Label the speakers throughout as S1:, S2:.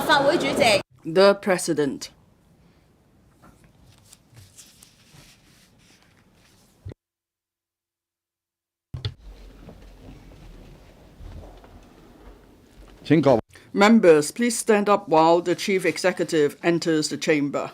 S1: 法會主席
S2: The President. Members, please stand up while the Chief Executive enters the chamber.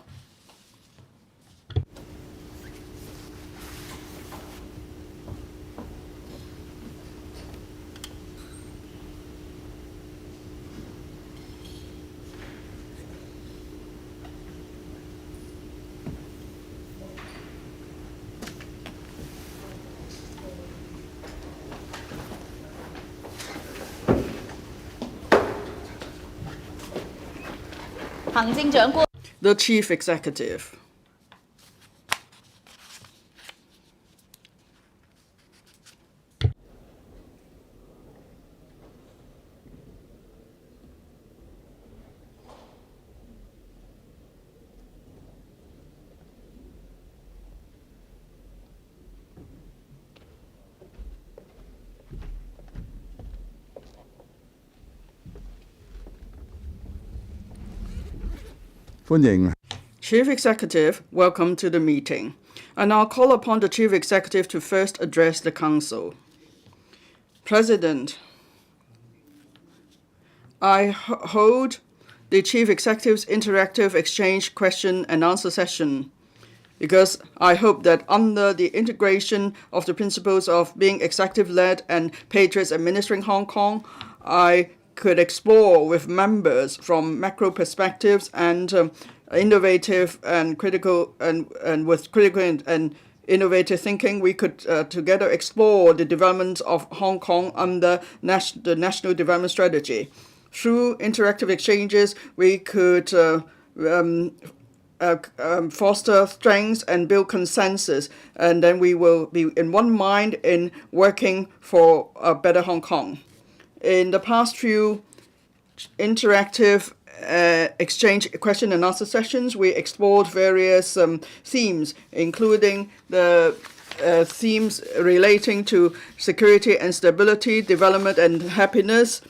S2: The Chief Executive. Chief Executive, welcome to the meeting. I now call upon the Chief Executive to first address the Council. President, I hold the Chief Executive's interactive exchange question and answer session because I hope that under the integration of the principles of being executive-led and patriots administering Hong Kong, I could explore with members from macro perspectives and innovative and critical and with critical and innovative thinking, we could together explore the development of Hong Kong under the National Development Strategy. Through interactive exchanges, we could foster strengths and build consensus, and then we will be in one mind in working for a better Hong Kong. In the past few interactive exchange question and answer sessions, we explored various themes, including the themes relating to security and stability, development and happiness,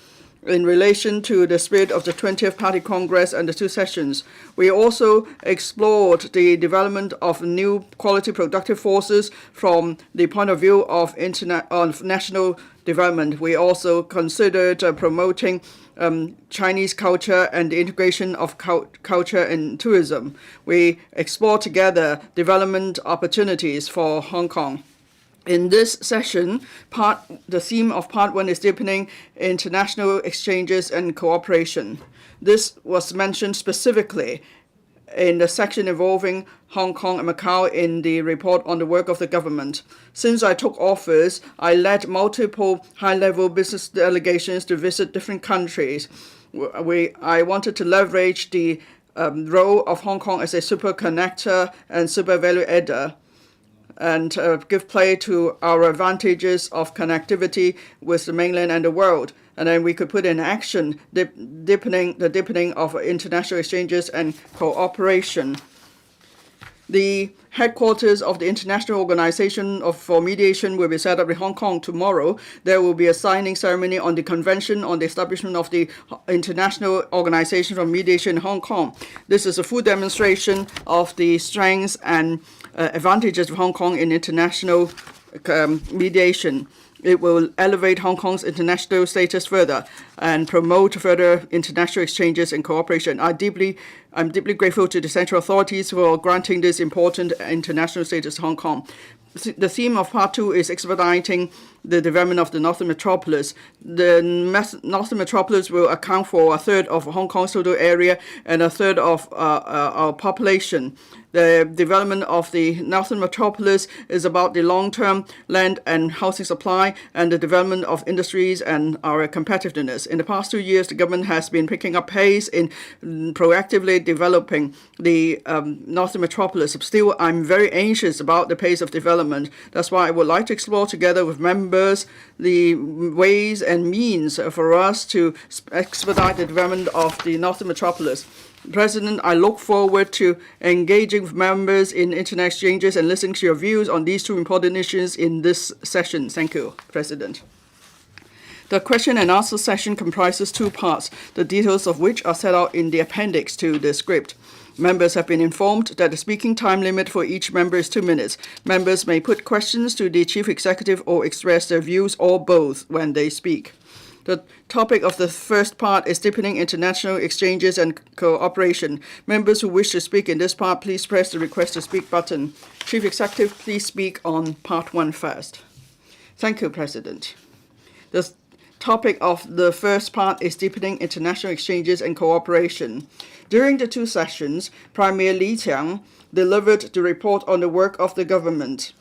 S2: in relation to the spirit of the 20th Party Congress and the two sessions. We also explored the development of new quality productive forces from the point of view of national development. We also considered promoting Chinese culture and the integration of culture and tourism. We explored together development opportunities for Hong Kong. In this session, the theme of Part 1 is deepening international exchanges and cooperation. This was mentioned specifically in the section involving Hong Kong and Macau in the report on the work of the government. Since I took office, I led multiple high-level business delegations to visit different countries. I wanted to leverage the role of Hong Kong as a super connector and super value adder, and give play to our advantages of connectivity with the mainland and the world. And then we could put in action the deepening of international exchanges and cooperation. The headquarters of the International Organization for Mediation will be set up in Hong Kong tomorrow. There will be a signing ceremony on the Convention on the establishment of the International Organization for Mediation in Hong Kong. This is a full demonstration of the strengths and advantages of Hong Kong in international mediation. It will elevate Hong Kong's international status further and promote further international exchanges and cooperation. I'm deeply grateful to the central authorities for granting this important international status to Hong Kong. The theme of Part 2 is expediting the development of the Northern Metropolis. The Northern Metropolis will account for a third of Hong Kong's total area and a third of our population. The development of the Northern Metropolis is about the long-term land and housing supply and the development of industries and our competitiveness. In the past 2 years, the government has been picking up pace in proactively developing the Northern Metropolis. Still, I'm very anxious about the pace of development. That's why I would like to explore together with members the ways and means for us to expedite the development of the Northern Metropolis. President, I look forward to engaging with members in international exchanges and listening to your views on these two important issues in this session. Thank you, President. The question and answer session comprises 2 parts, the details of which are set out in the appendix to the script. Members have been informed that the speaking time limit for each member is 2 minutes. Members may put questions to the Chief Executive or express their views or both when they speak. The topic of the first part is deepening international exchanges and cooperation. Members who wish to speak in this part, please press the request to speak button. Chief Executive, please speak on part 1 first. Thank you, President. The topic of the first part is deepening international exchanges and cooperation. During the 2 sessions, Premier Li Qiang delivered the report on the work of the government.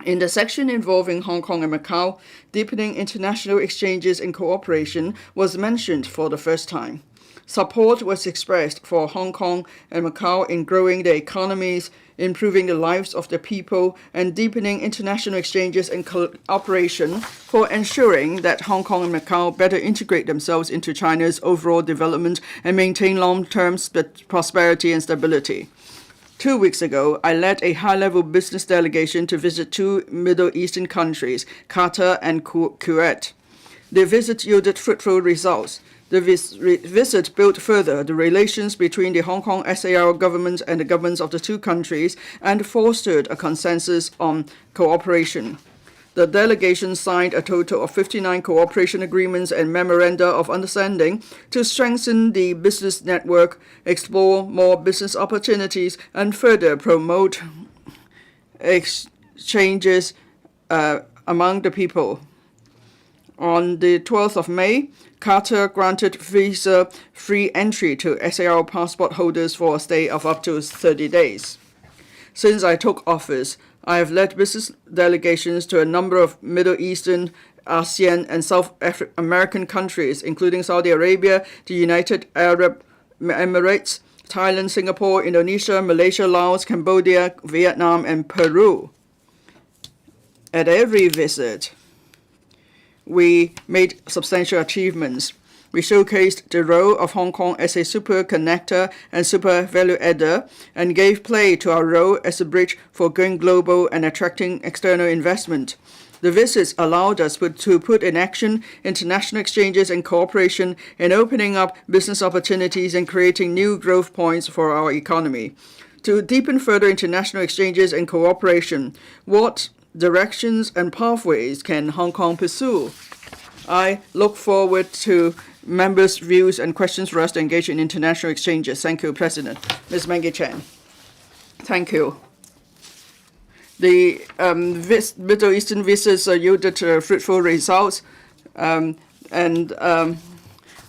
S2: In the section involving Hong Kong and Macau, deepening international exchanges and cooperation was mentioned for the first time. Support was expressed for Hong Kong and Macau in growing their economies, improving the lives of the people, and deepening international exchanges and cooperation for ensuring that Hong Kong and Macau better integrate themselves into China's overall development and maintain long-term prosperity and stability. 2 weeks ago, I led a high-level business delegation to visit 2 Middle Eastern countries, Qatar and Kuwait. The visit yielded fruitful results. The visit built further the relations between the Hong Kong SAR government and the governments of the 2 countries and fostered a consensus on cooperation. The delegation signed a total of 59 cooperation agreements and memoranda of understanding to strengthen the business network, explore more business opportunities, and further promote exchanges among the people. On the 12th of May, Qatar granted visa-free entry to SAR passport holders for a stay of up to 30 days. Since I took office, I have led business delegations to a number of Middle Eastern, ASEAN, and South American countries, including Saudi Arabia, the United Arab Emirates, Thailand, Singapore, Indonesia, Malaysia, Laos, Cambodia, Vietnam, and Peru. At every visit, we made substantial achievements. We showcased the role of Hong Kong as a super connector and super value adder and gave play to our role as a bridge for going global and attracting external investment. The visits allowed us to put in action international exchanges and cooperation in opening up business opportunities and creating new growth points for our economy. To deepen further international exchanges and cooperation, what directions and pathways can Hong Kong pursue? I look forward to members' views and questions for us to engage in international exchanges. Thank you, President. Ms. Maggie Chan. Thank you. The Middle Eastern visits yielded fruitful results, and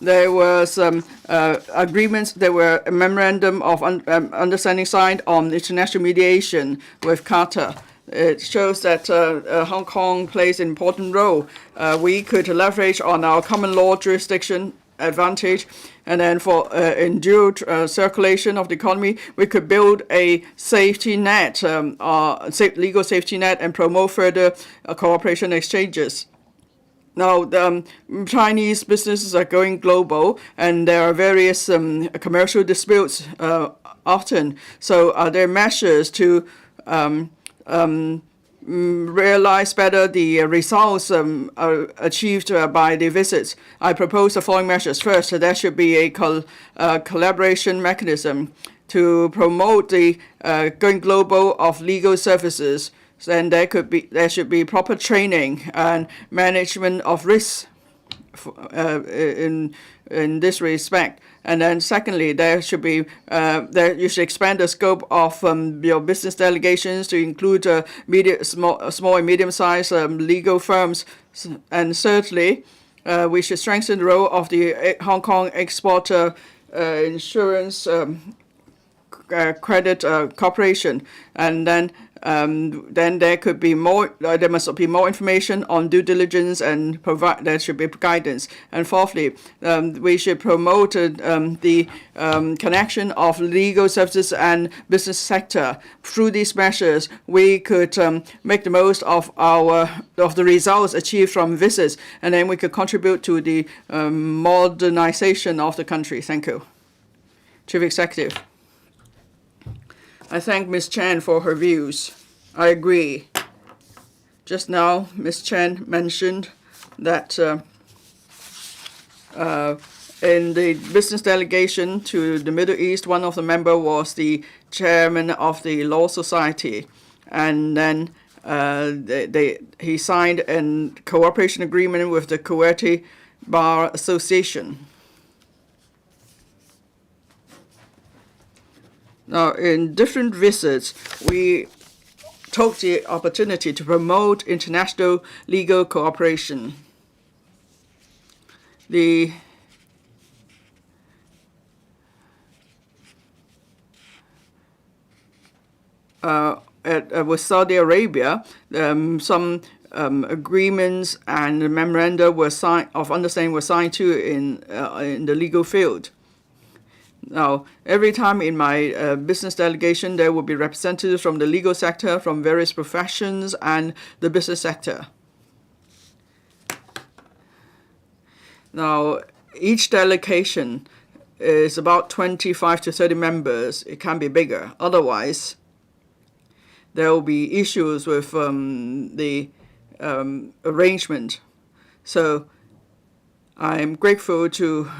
S2: there were some agreements. There were a memorandum of understanding signed on international mediation with Qatar. It shows that Hong Kong plays an important role. We could leverage on our common law jurisdiction advantage, and then for endured circulation of the economy, we could build a safety net, legal safety net, and promote further cooperation exchanges. Now, Chinese businesses are going global, and there are various commercial disputes often. So there are measures to realize better the results achieved by the visits. I propose the following measures. First, there should be a collaboration mechanism to promote the going global of legal services. Then there should be proper training and management of risks in this respect. And then secondly, there should be you should expand the scope of your business delegations to include small and medium-sized legal firms. And thirdly, we should strengthen the role of the Hong Kong Export Insurance Credit Corporation. And then there could be more. There must be more information on due diligence, and there should be guidance. And fourthly, we should promote the connection of legal services and business sector. Through these measures, we could make the most of the results achieved from visits, and then we could contribute to the modernization of the country. Thank you, Chief Executive. I thank Ms. Chan for her views. I agree. Just now, Ms. Chan mentioned that In the business delegation to the Middle East, one of the members was the chairman of the Law Society, and then he signed a cooperation agreement with the Kuwaiti Bar Association. Now, in different visits, we took the opportunity to promote international legal cooperation. With Saudi Arabia, some agreements and memoranda of understanding were signed too in the legal field. Now, every time in my business delegation, there will be representatives from the legal sector, from various professions, and the business sector. Now, each delegation is about 25 to 30 members. It can be bigger. Otherwise, there will be issues with the arrangement. So I'm grateful to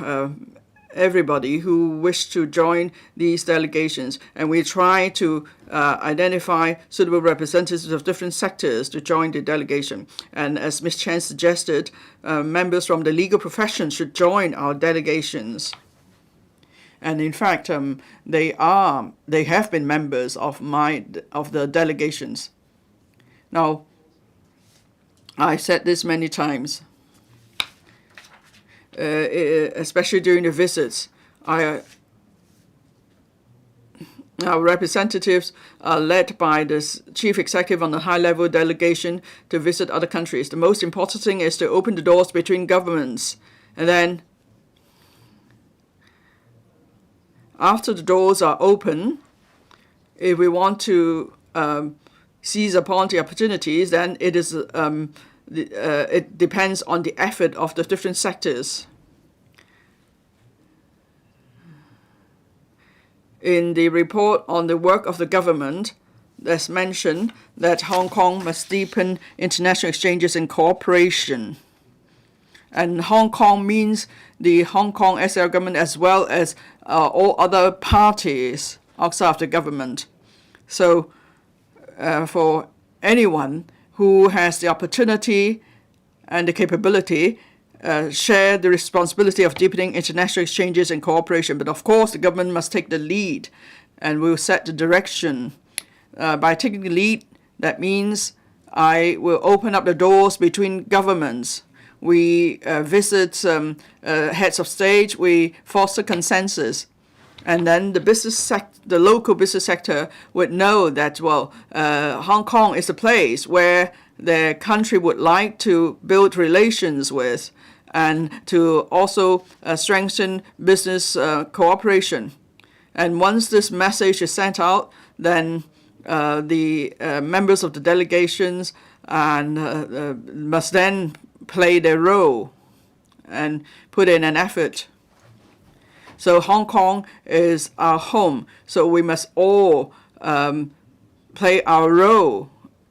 S2: everybody who wished to join these delegations, and we try to identify suitable representatives of different sectors to join the delegation. And as Ms. Chen suggested, members from the legal profession should join our delegations. And in fact, they have been members of the delegations. Now, I said this many times, especially during the visits. Our representatives are led by the chief executive on the high-level delegation to visit other countries. The most important thing is to open the doors between governments, and then after the doors are open, if we want to seize upon the opportunities, then it depends on the effort of the different sectors. In the report on the work of the government, there's mentioned that Hong Kong must deepen international exchanges and cooperation. And Hong Kong means the Hong Kong SAR government as well as all other parties outside of the government. So for anyone who has the opportunity and the capability, share the responsibility of deepening international exchanges and cooperation. But of course, the government must take the lead and will set the direction. By taking the lead, that means I will open up the doors between governments. We visit heads of state, we foster consensus. And then the local business sector would know that, Hong Kong is a place where their country would like to build relations with and to also strengthen business cooperation. And once this message is sent out, then the members of the delegations must then play their role and put in an effort. So Hong Kong is our home, so we must all play our role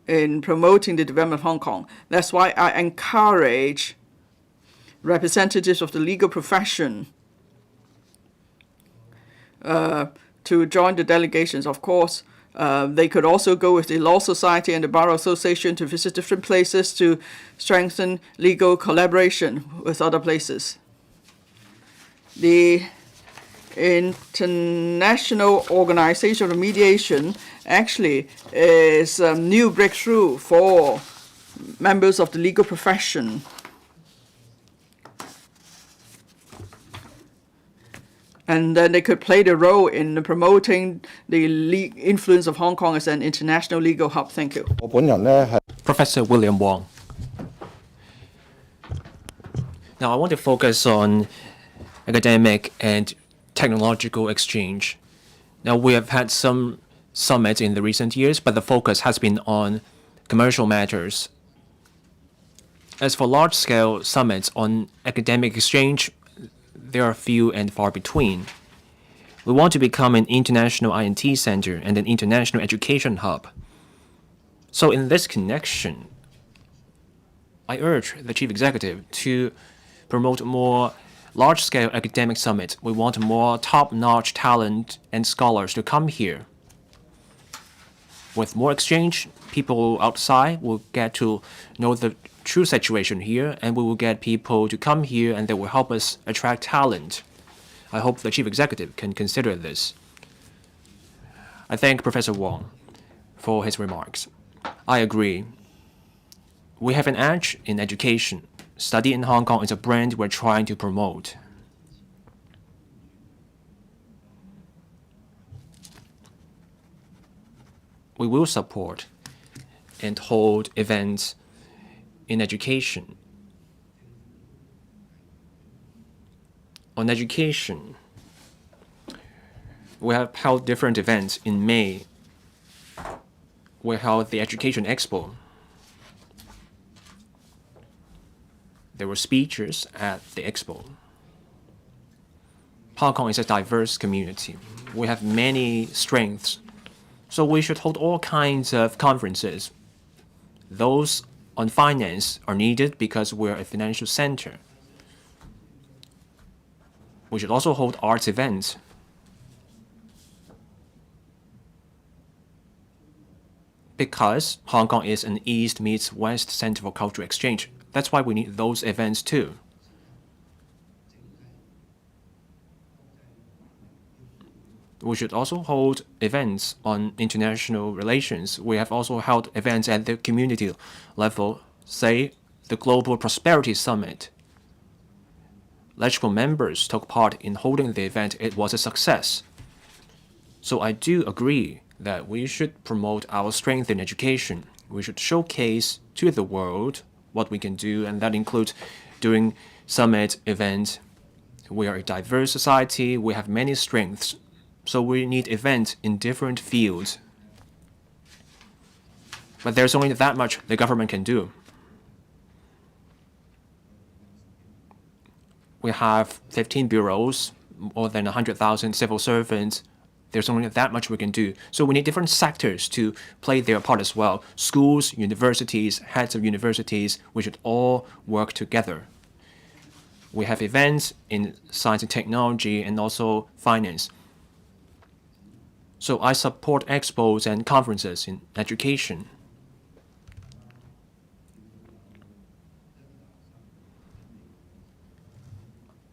S2: in promoting the development of Hong Kong. That's why I encourage representatives of the legal profession to join the delegations. Of course, they could also go with the Law Society and the Bar Association to visit different places to strengthen legal collaboration with other places. The International Organization of Mediation actually is a new breakthrough for members of the legal profession. And then they could play the role in promoting the influence of Hong Kong as an international legal hub. Thank you.
S1: Professor William Wong. Now I want to focus on academic and technological exchange. Now we have had some summits in the recent years, but the focus has been on commercial matters. As for large-scale summits on academic exchange, there are few and far between. We want to become an international I&T center and an international education hub. So in this connection, I urge the chief executive to promote more large-scale academic summit. We want more top-notch talent and scholars to come here. With more exchange, people outside will get to know the true situation here, and we will get people to come here, and they will help us attract talent. I hope the chief executive can consider this. I thank Professor Wong for his remarks. I agree. We have an edge in education. Study in Hong Kong is a brand we're trying to promote. We will support and hold events in education. On education, we have held different events. In May, we held the Education Expo. There were speeches at the expo. Hong Kong is a diverse community. We have many strengths, so we should hold all kinds of conferences. Those on finance are needed because we're a financial center. We should also hold arts events. Because Hong Kong is an East meets West center for cultural exchange. That's why we need those events too. We should also hold events on international relations. We have also held events at the community level, say the Global Prosperity Summit. LegCo members took part in holding the event. It was a success. So I do agree that we should promote our strength in education. We should showcase to the world what we can do, and that includes doing summit events. We are a diverse society. We have many strengths. So we need events in different fields. But there's only that much the government can do. We have 15 bureaus, more than 100,000 civil servants. There's only that much we can do. So we need different sectors to play their part as well. Schools, universities, heads of universities, we should all work together. We have events in science and technology and also finance. So I support expos and conferences in education.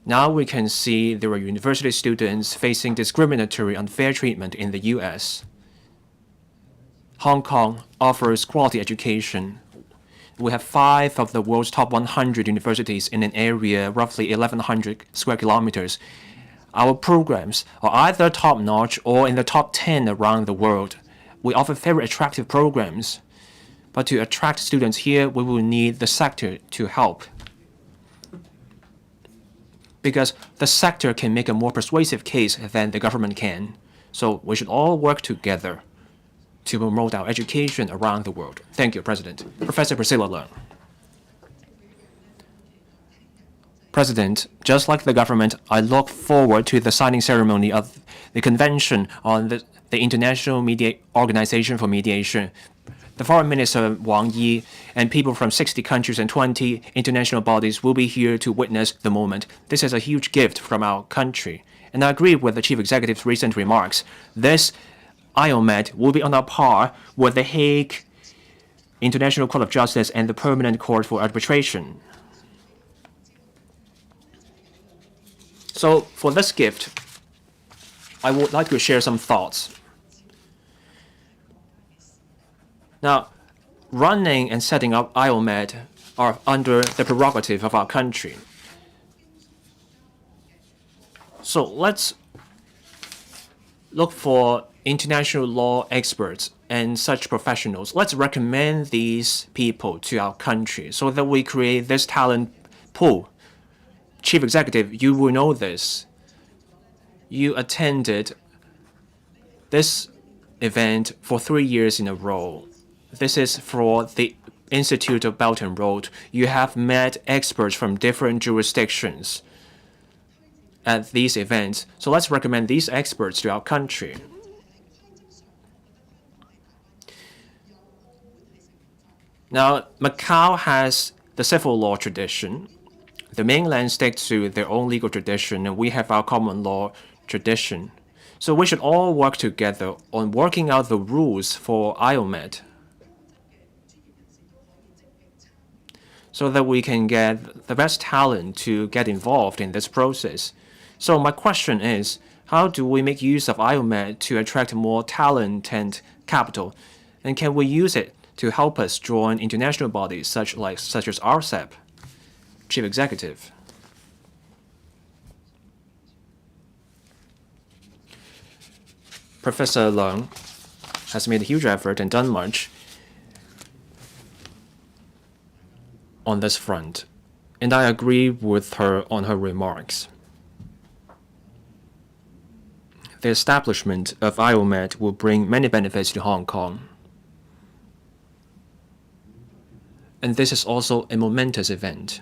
S1: Now we can see there are university students facing discriminatory unfair treatment in the US. Hong Kong offers quality education. We have 5 of the world's top 100 universities in an area roughly 1,100 square kilometers. Our programs are either top-notch or in the top 10 around the world. We offer very attractive programs. But to attract students here, we will need the sector to help. Because the sector can make a more persuasive case than the government can. So we should all work together to promote our education around the world. Thank you, President. Professor Priscilla Leung. President, just like the government, I look forward to the signing ceremony of the Convention on the International Organization for Mediation. The Foreign Minister Wang Yi and people from 60 countries and 20 international bodies will be here to witness the moment. This is a huge gift from our country. And I agree with the Chief Executive's recent remarks. This IOMED will be on a par with the Hague International Court of Justice and the Permanent Court for Arbitration. So for this gift, I would like to share some thoughts. Now, running and setting up IOMED are under the prerogative of our country. So let's look for international law experts and such professionals. Let's recommend these people to our country so that we create this talent pool. Chief Executive, you will know this. You attended this event for 3 years in a row. This is for the Institute of Belt and Road. You have met experts from different jurisdictions at these events. So let's recommend these experts to our country. Now, Macau has the civil law tradition. The mainland sticks to their own legal tradition, and we have our common law tradition. So we should all work together on working out the rules for IOMET so that we can get the best talent to get involved in this process. So my question is, how do we make use of IOMET to attract more talent and capital? And can we use it to help us join international bodies such as RCEP? Chief Executive. Professor Leung has made a huge effort and done much on this front, and I agree with her on her remarks. The establishment of IOMET will bring many benefits to Hong Kong. And this is also a momentous event.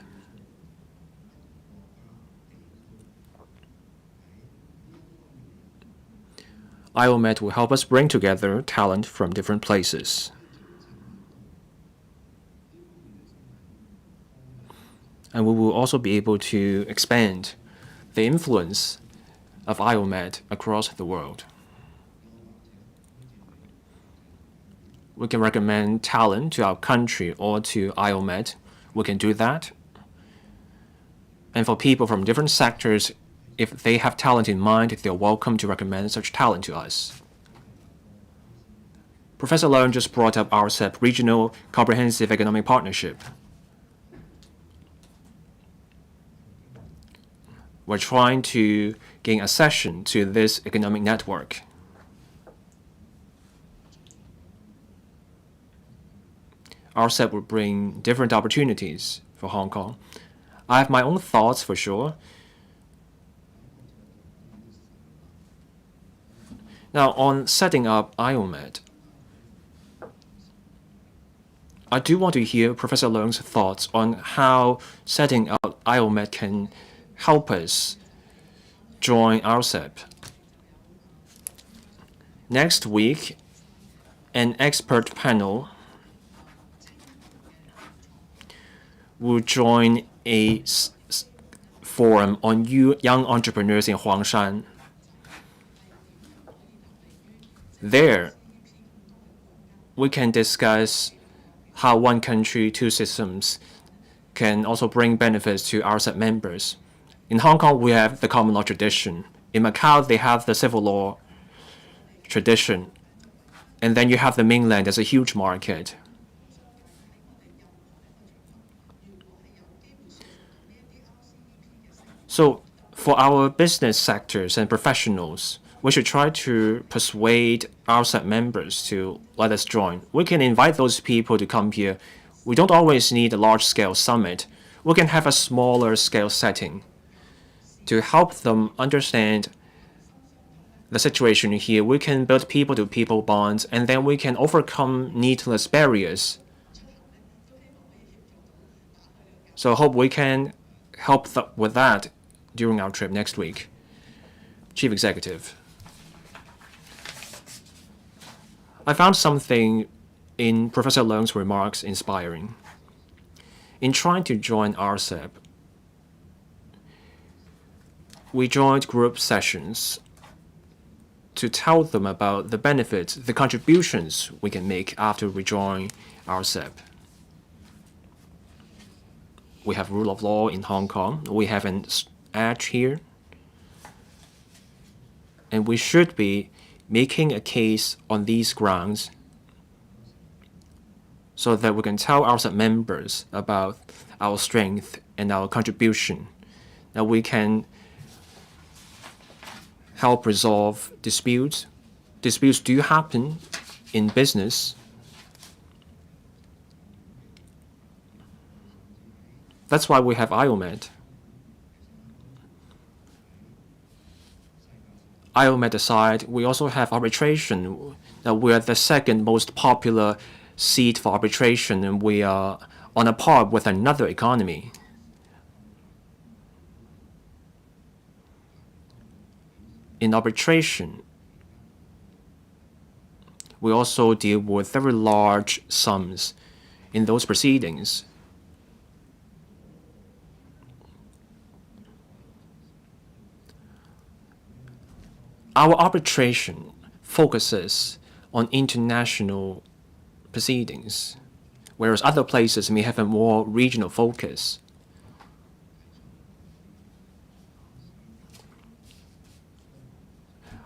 S1: IOMET will help us bring together talent from different places. And we will also be able to expand the influence of IOMET across the world. We can recommend talent to our country or to IOMET. We can do that. And for people from different sectors, if they have talent in mind, they're welcome to recommend such talent to us. Professor Leung just brought up RCEP, Regional Comprehensive Economic Partnership. We're trying to gain accession to this economic network. RCEP will bring different opportunities for Hong Kong. I have my own thoughts for sure. Now, on setting up IOMET, I do want to hear Professor Leung's thoughts on how setting up IOMET can help us join RCEP. Next week, an expert panel will join a forum on young entrepreneurs in Huangshan. There, we can discuss how one country, two systems can also bring benefits to RCEP members. In Hong Kong, we have the common law tradition. In Macau, they have the civil law tradition. And then you have the mainland as a huge market. So for our business sectors and professionals, we should try to persuade RCEP members to let us join. We can invite those people to come here. We don't always need a large-scale summit. We can have a smaller scale setting to help them understand the situation here. We can build people-to-people bonds, and then we can overcome needless barriers. So I hope we can help with that during our trip next week. Chief Executive. I found something in Professor Leung's remarks inspiring. In trying to join RCEP, we joined group sessions to tell them about the benefits, the contributions we can make after we join RCEP. We have rule of law in Hong Kong. We have an edge here. And we should be making a case on these grounds so that we can tell our members about our strength and our contribution, that we can help resolve disputes. Disputes do happen in business. That's why we have IOMET. IOMET aside, we also have arbitration. We are the second most popular seat for arbitration, and we are on a par with another economy. In arbitration, we also deal with very large sums in those proceedings. Our arbitration focuses on international proceedings, whereas other places may have a more regional focus.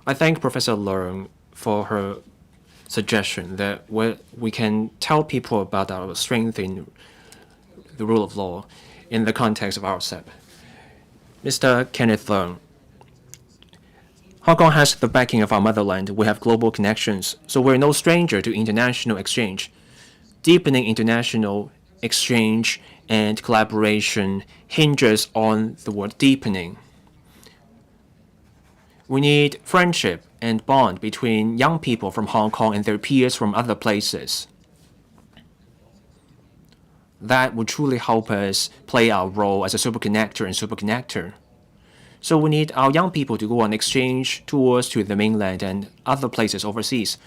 S1: I thank Professor Leung for her suggestion that we can tell people about our strength in the rule of law in the context of RCEP. Mr. Kenneth Leung, Hong Kong has the backing of our motherland. We have global connections, so we're no stranger to international exchange. Deepening international exchange and collaboration hinges on the word deepening. We need friendship and bond between young people from Hong Kong and their peers from other places. That would truly help us play our role as a superconnector and superconnector. So we need our young people to go on exchange tours to the mainland and other places overseas.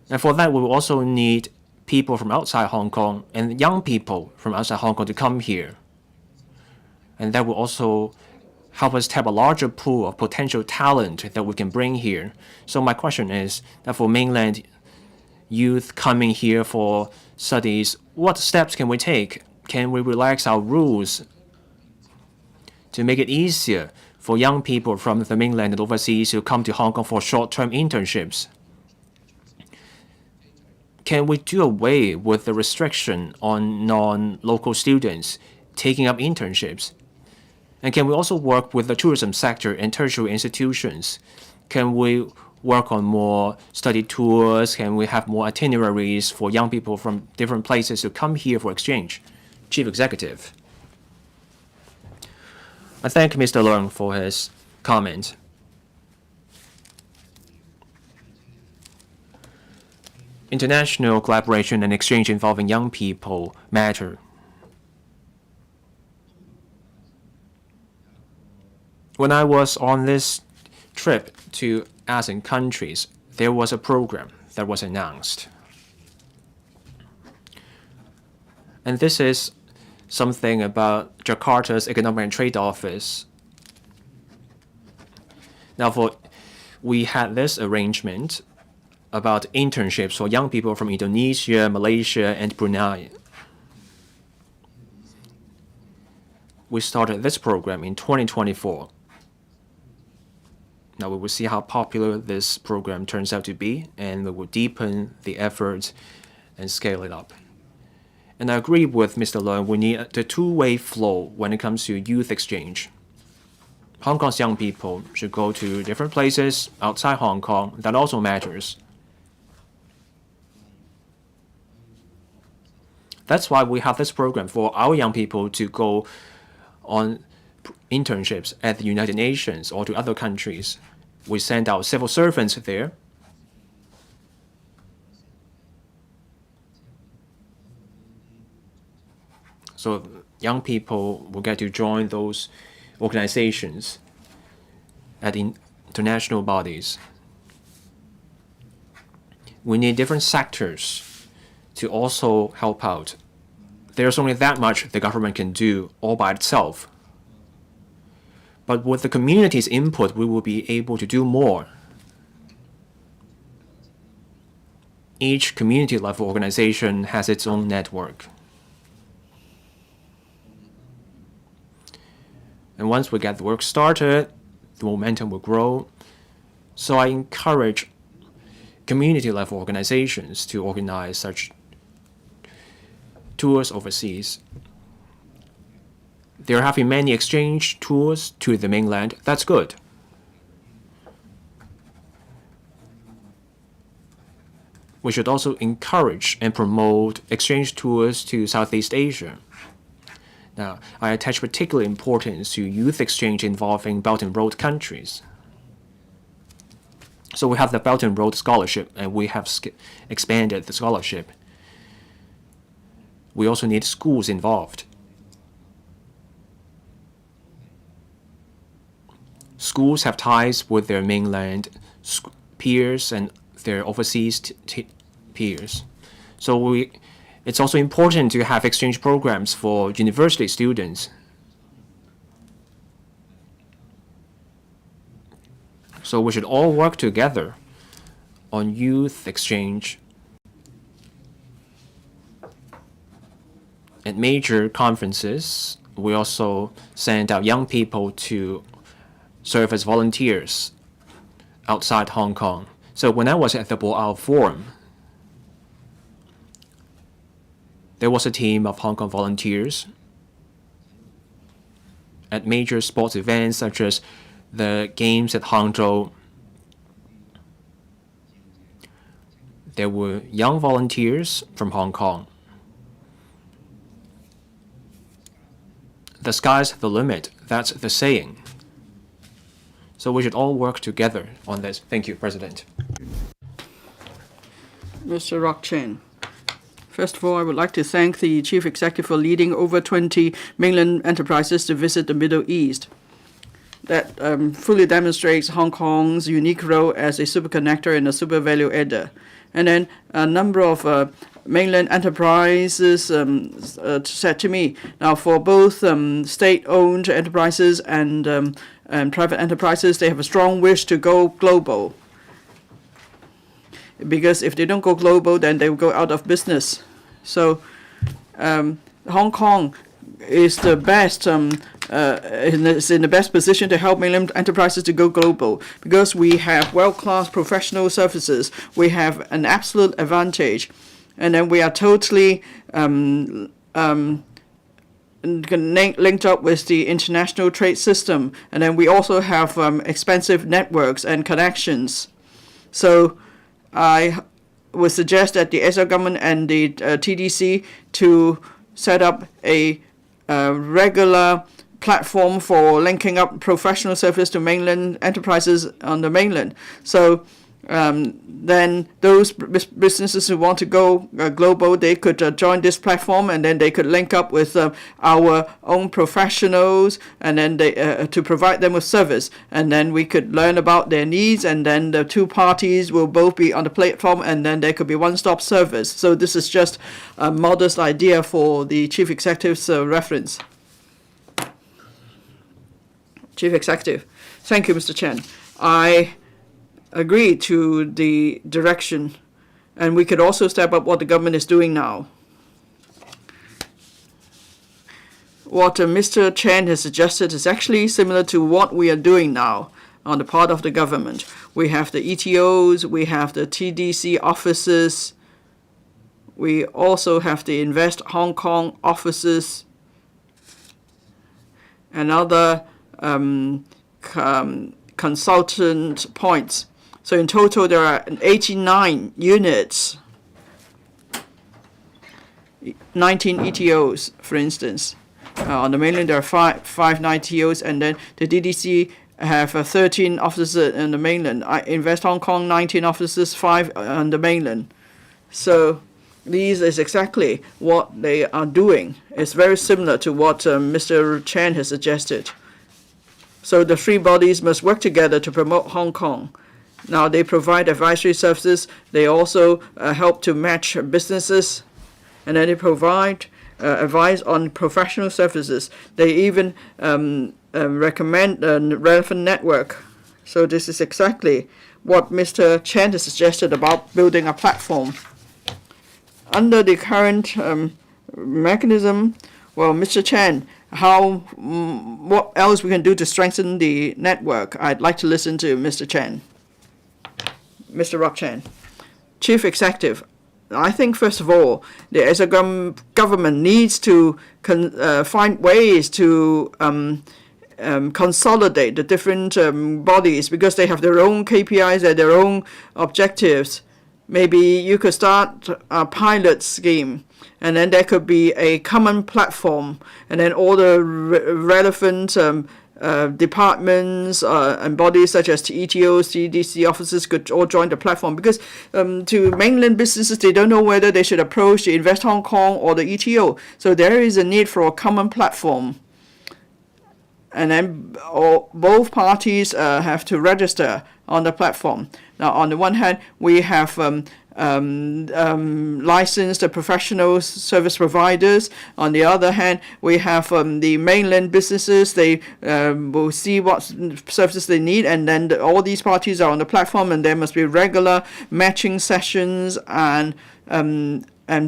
S1: And for that, we will also need people from outside Hong Kong and young people from outside Hong Kong to come here. And that will also help us tap a larger pool of potential talent that we can bring here. So my question is that for mainland youth coming here for studies, what steps can we take? Can we relax our rules to make it easier for young people from the mainland and overseas to come to Hong Kong for short-term internships? Can we do away with the restriction on non-local students taking up internships? And can we also work with the tourism sector and tertiary institutions? Can we work on more study tours? Can we have more itineraries for young people from different places to come here for exchange? Chief Executive. I thank Mr. Leung for his comment. International collaboration and exchange involving young people matter. When I was on this trip to ASEAN countries, there was a program that was announced. And this is something about Jakarta's Economic and Trade Office. Now, we had this arrangement about internships for young people from Indonesia, Malaysia, and Brunei. We started this program in 2024. Now we will see how popular this program turns out to be, and we will deepen the efforts and scale it up. And I agree with Mr. Leung, we need the two-way flow when it comes to youth exchange. Hong Kong's young people should go to different places outside Hong Kong. That also matters. That's why we have this program for our young people to go on internships at the United Nations or to other countries. We send our civil servants there. So young people will get to join those organizations at international bodies. We need different sectors to also help out. There's only that much the government can do all by itself. But with the community's input, we will be able to do more. Each community-level organization has its own network. And once we get the work started, the momentum will grow. So I encourage community-level organizations to organize such tours overseas. There have been many exchange tours to the mainland. That's good. We should also encourage and promote exchange tours to Southeast Asia. Now, I attach particular importance to youth exchange involving Belt and Road countries. So we have the Belt and Road Scholarship, and we have expanded the scholarship. We also need schools involved. Schools have ties with their mainland peers and their overseas peers. So it's also important to have exchange programs for university students. So we should all work together on youth exchange. At major conferences, we also send out young people to serve as volunteers outside Hong Kong. So when I was at the Boao Forum, there was a team of Hong Kong volunteers at major sports events such as the games at Hangzhou. There were young volunteers from Hong Kong. The sky's the limit, that's the saying. So we should all work together on this. Thank you, President.
S2: Mr. Rock Chen. First of all, I would like to thank the Chief Executive for leading over 20 mainland enterprises to visit the Middle East. That fully demonstrates Hong Kong's unique role as a super connector and a super value adder. And then a number of mainland enterprises said to me, now for both state-owned enterprises and private enterprises, they have a strong wish to go global. Because if they don't go global, then they will go out of business. So Hong Kong is the best, is in the best position to help mainland enterprises to go global because we have world-class professional services. We have an absolute advantage, and then we are totally linked up with the international trade system, and then we also have expensive networks and connections. So I would suggest that the SL government and the TDC to set up a regular platform for linking up professional service to mainland enterprises on the mainland. So then those businesses who want to go global, they could join this platform, and then they could link up with our own professionals, and then they to provide them with service, and then we could learn about their needs, and then the two parties will both be on the platform, and then there could be one-stop service. So this is just a modest idea for the Chief Executive's reference. Chief Executive, thank you, Mr. Chen. I agree to the direction, and we could also step up what the government is doing now. What Mr. Chen has suggested is actually similar to what we are doing now on the part of the government. We have the ETOs, we have the TDC offices, we also have the Invest Hong Kong offices, and other consultant points. So in total, there are 89 units, 19 ETOs, for instance. On the mainland, there are five ETOs, and then the DDC have 13 offices on the mainland. Invest Hong Kong, 19 offices, 5 on the mainland. So these is exactly what they are doing. It's very similar to what Mr. Chen has suggested. So the three bodies must work together to promote Hong Kong. Now they provide advisory services. They also help to match businesses, and then they provide advice on professional services. They even recommend a relevant network. So this is exactly what Mr. Chen has suggested about building a platform. Under the current mechanism, well, Mr. Chen, what else we can do to strengthen the network? I'd like to listen to Mr. Chen. Mr. Rock Chen. Chief Executive, I think first of all, the SL government needs to find ways to consolidate the different bodies because they have their own KPIs and their own objectives. Maybe you could start a pilot scheme, and then there could be a common platform, and then all the relevant departments and bodies such as ETOs, CDC offices could all join the platform because to mainland businesses, they don't know whether they should approach the Invest Hong Kong or the ETO. So there is a need for a common platform. And then both parties have to register on the platform. Now, on the one hand, we have licensed professional service providers. On the other hand, we have the mainland businesses. They will see what services they need, and then all these parties are on the platform, and there must be regular matching sessions and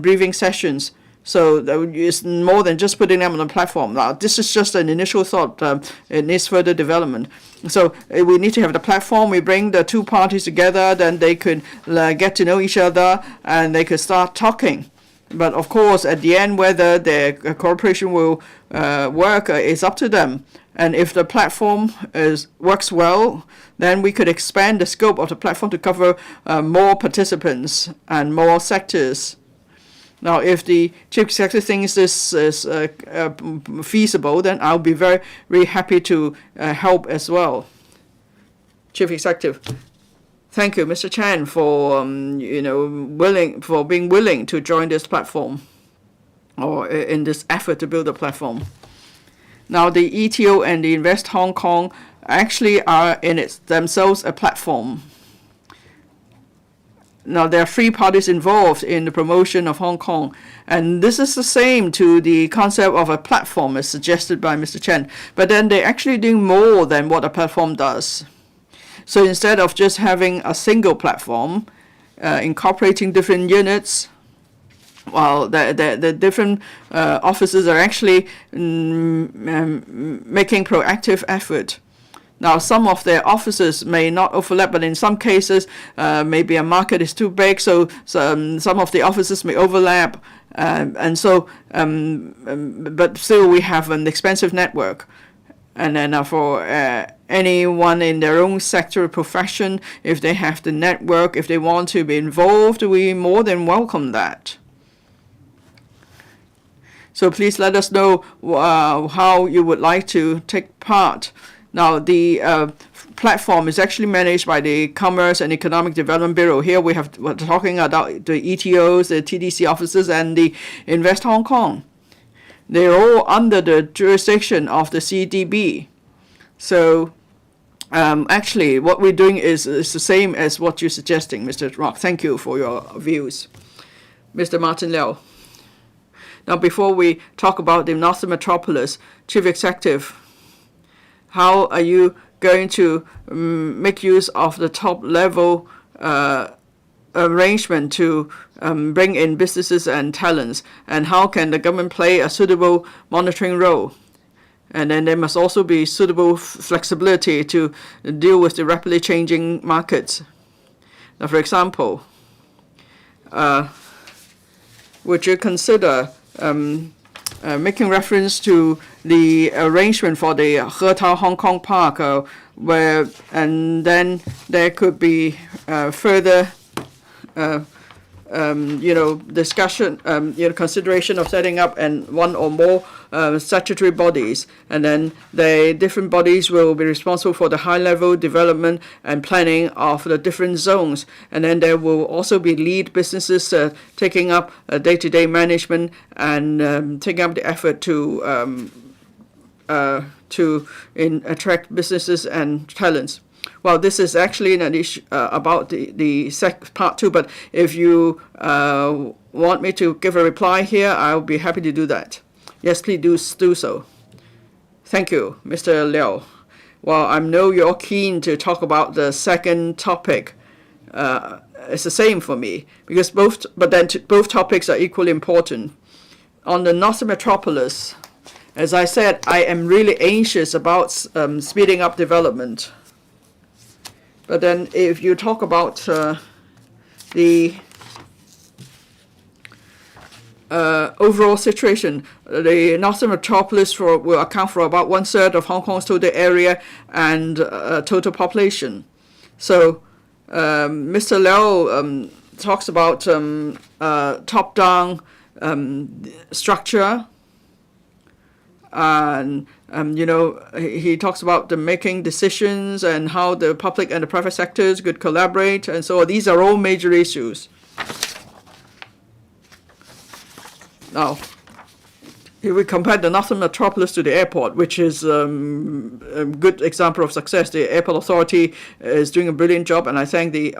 S2: briefing sessions. So it's more than just putting them on the platform. Now, this is just an initial thought. It needs further development. So we need to have the platform. We bring the two parties together, then they could get to know each other, and they could start talking. But of course, at the end, whether their cooperation will work is up to them. And if the platform works well, then we could expand the scope of the platform to cover more participants and more sectors. Now, if the chief executive thinks this is feasible, then I'll be very, very happy to help as well. Chief executive, thank you, Mr. Chan, for being willing to join this platform, or in this effort to build a platform. Now, the ETO and the Invest Hong Kong actually are in themselves a platform. Now, there are three parties involved in the promotion of Hong Kong, and this is the same to the concept of a platform as suggested by Mr. Chen. But then they're actually doing more than what a platform does. So instead of just having a single platform, incorporating different units, well, the different offices are actually making proactive effort. Now, some of their offices may not overlap, but in some cases, maybe a market is too big, so some of the offices may overlap, but still we have an expensive network. And then for anyone in their own sector or profession, if they have the network, if they want to be involved, we more than welcome that. So please let us know how you would like to take part. Now, the platform is actually managed by the Commerce and Economic Development Bureau. Here we're talking about the ETOs, the TDC offices, and the Invest Hong Kong. They're all under the jurisdiction of the CDB. So actually, what we're doing is the same as what you're suggesting, Mr. Rock. Thank you for your views. Mr. Martin Liao. Now, before we talk about the Northern Metropolis, Chief Executive, how are you going to make use of the top-level arrangement to bring in businesses and talents? And how can the government play a suitable monitoring role? And then there must also be suitable flexibility to deal with the rapidly changing markets. Now, for example, would you consider making reference to the arrangement for the Hetao Hong Kong Park, and then there could be further, discussion, consideration of setting up one or more statutory bodies, and then the different bodies will be responsible for the high-level development and planning of the different zones, and then there will also be lead businesses taking up day-to-day management and taking up the effort to attract businesses and talents. Well, this is actually an issue about the part two, but if you want me to give a reply here, I'll be happy to do that. Yes, please do so. Thank you, Mr. Liao. Well, I know you're keen to talk about the second topic. It's the same for me, because both topics are equally important. On the Northern Metropolis, as I said, I am really anxious about speeding up development. But then if you talk about the overall situation, the Northern Metropolis will account for about 1/3 of Hong Kong's total area and total population. So Mr. Liao talks about top-down structure, and he talks about the making decisions and how the public and the private sectors could collaborate, and so these are all major issues. Now, Here we compare the Northern Metropolis to the airport, which is a good example of success. The airport authority is doing a brilliant job, and I thank the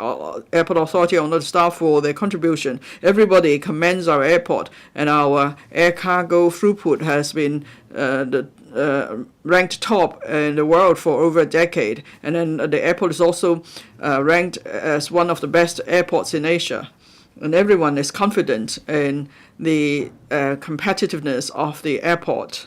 S2: airport authority and all the staff for their contribution. Everybody commends our airport, and our air cargo throughput has been ranked top in the world for over a decade. And then the airport is also ranked as one of the best airports in Asia. And everyone is confident in the competitiveness of the airport.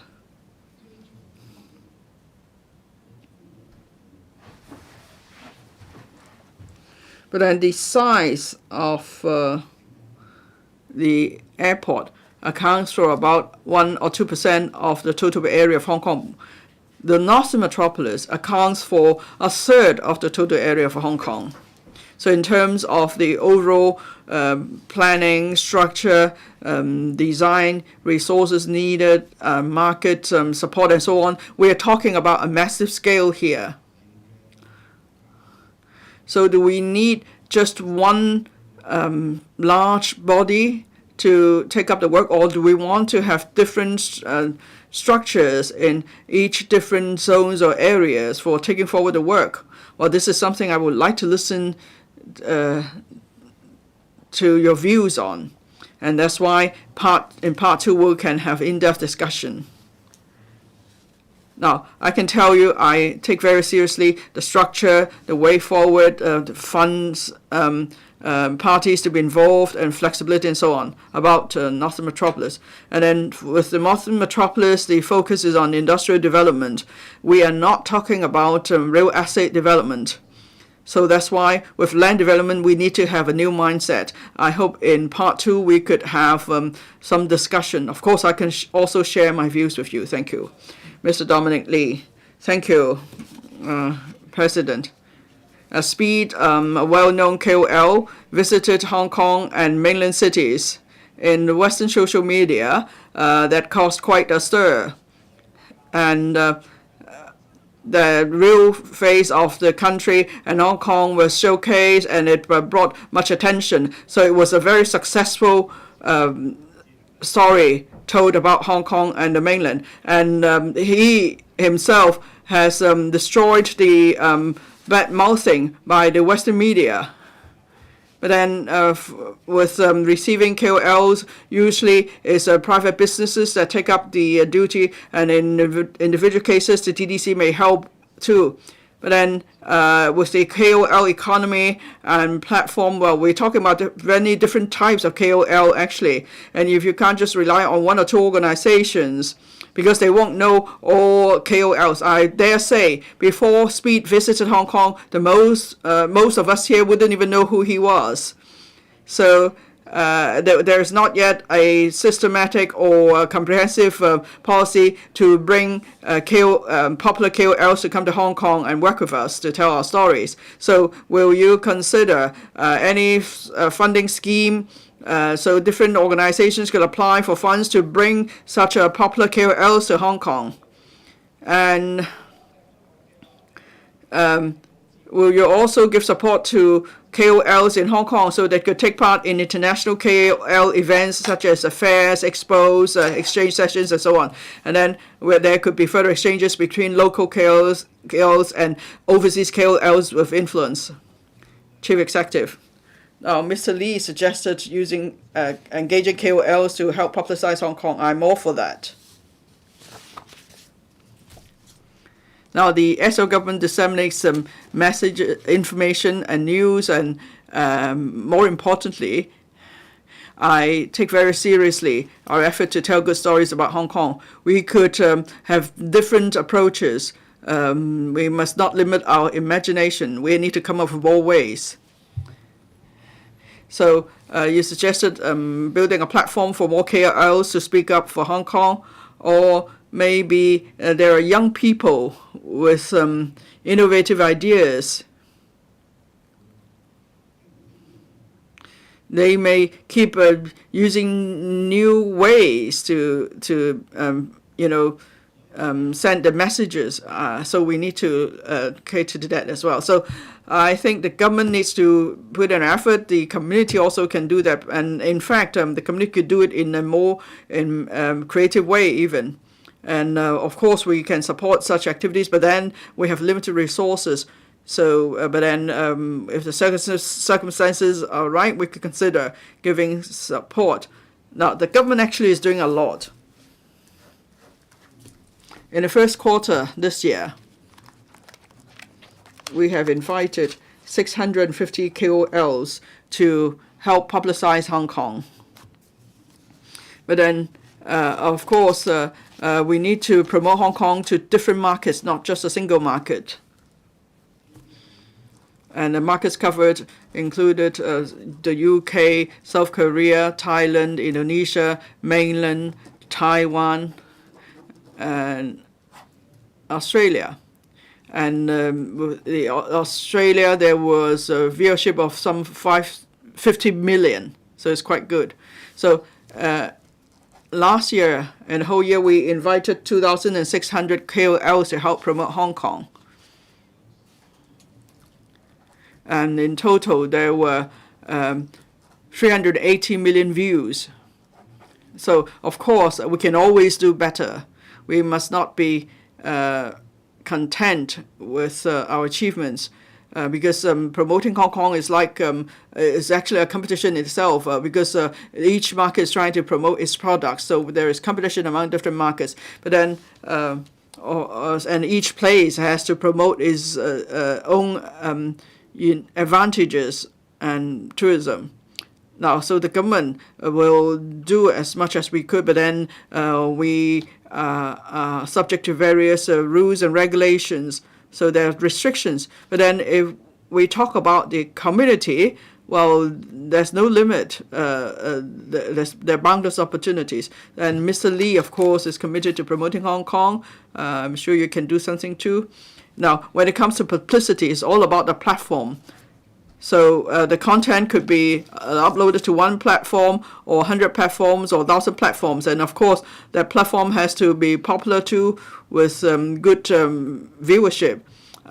S2: But then the size of the airport accounts for about 1 or 2% of the total area of Hong Kong. The Northern Metropolis accounts for a third of the total area of Hong Kong. So in terms of the overall planning, structure, design, resources needed, market support, and so on, we are talking about a massive scale here. So do we need just one large body to take up the work, or do we want to have different structures in each different zones or areas for taking forward the work? Well, this is something I would like to listen to your views on, and that's why in part 2 we can have in-depth discussion. Now, I can tell you I take very seriously the structure, the way forward, the funds, parties to be involved, and flexibility and so on about Northern Metropolis. And then with the Northern Metropolis, the focus is on industrial development. We are not talking about real estate development. So that's why with land development, we need to have a new mindset. I hope in part 2 we could have some discussion. Of course, I can also share my views with you. Thank you. Mr. Dominic Lee. Thank you, President. Speed, a well-known KOL, visited Hong Kong and mainland cities in the Western social media that caused quite a stir. And the real face of the country and Hong Kong was showcased, and it brought much attention. So it was a very successful story told about Hong Kong and the mainland. And he himself has destroyed the bad mouthing by the Western media. But then with receiving KOLs, usually it's private businesses that take up the duty, and in individual cases, the TDC may help too. But then with the KOL economy and platform, well, we're talking about many different types of KOL actually. And if you can't just rely on 1 or 2 organizations, because they won't know all KOLs. I dare say, before Speed visited Hong Kong, the most of us here wouldn't even know who he was. So there is not yet a systematic or comprehensive policy to bring popular KOLs to come to Hong Kong and work with us to tell our stories. So will you consider any funding scheme so different organizations could apply for funds to bring such a popular KOLs to Hong Kong? And will you also give support to KOLs in Hong Kong so they could take part in international KOL events such as fairs, expos, exchange sessions, and so on? And then where there could be further exchanges between local KOLs and overseas KOLs with influence. Chief Executive. Now, Mr. Lee suggested using engaging KOLs to help publicize Hong Kong. I'm all for that. Now, the SO government disseminates some message, information, and news, and more importantly, I take very seriously our effort to tell good stories about Hong Kong. We could have different approaches. We must not limit our imagination. We need to come up with more ways. So you suggested building a platform for more KOLs to speak up for Hong Kong, or maybe there are young people with innovative ideas. They may keep using new ways to send the messages. So we need to cater to that as well. So I think the government needs to put an effort. The community also can do that. And in fact, the community could do it in a more creative way even. And of course, we can support such activities, but then we have limited resources. So, but then if the circumstances are right, we could consider giving support. Now, the government actually is doing a lot. In the first quarter this year, we have invited 650 KOLs to help publicize Hong Kong. But then, of course, we need to promote Hong Kong to different markets, not just a single market. And the markets covered included the UK, South Korea, Thailand, Indonesia, mainland, Taiwan, and Australia. And Australia, there was a viewership of some 50 million, so it's quite good. So last year and the whole year, we invited 2,600 KOLs to help promote Hong Kong. And in total, there were 380 million views. So, of course, we can always do better. We must not be content with our achievements because promoting Hong Kong is like is actually a competition itself because each market is trying to promote its products. So there is competition among different markets. But then and each place has to promote its own advantages and tourism. Now, so the government will do as much as we could, but then we are subject to various rules and regulations, so there are restrictions. But then if we talk about the community, well, there's no limit. There are boundless opportunities. And Mr. Lee, of course, is committed to promoting Hong Kong. I'm sure you can do something too. Now, when it comes to publicity, it's all about the platform. So the content could be uploaded to one platform or 100 platforms or 1,000 platforms. And of course, that platform has to be popular too with good viewership.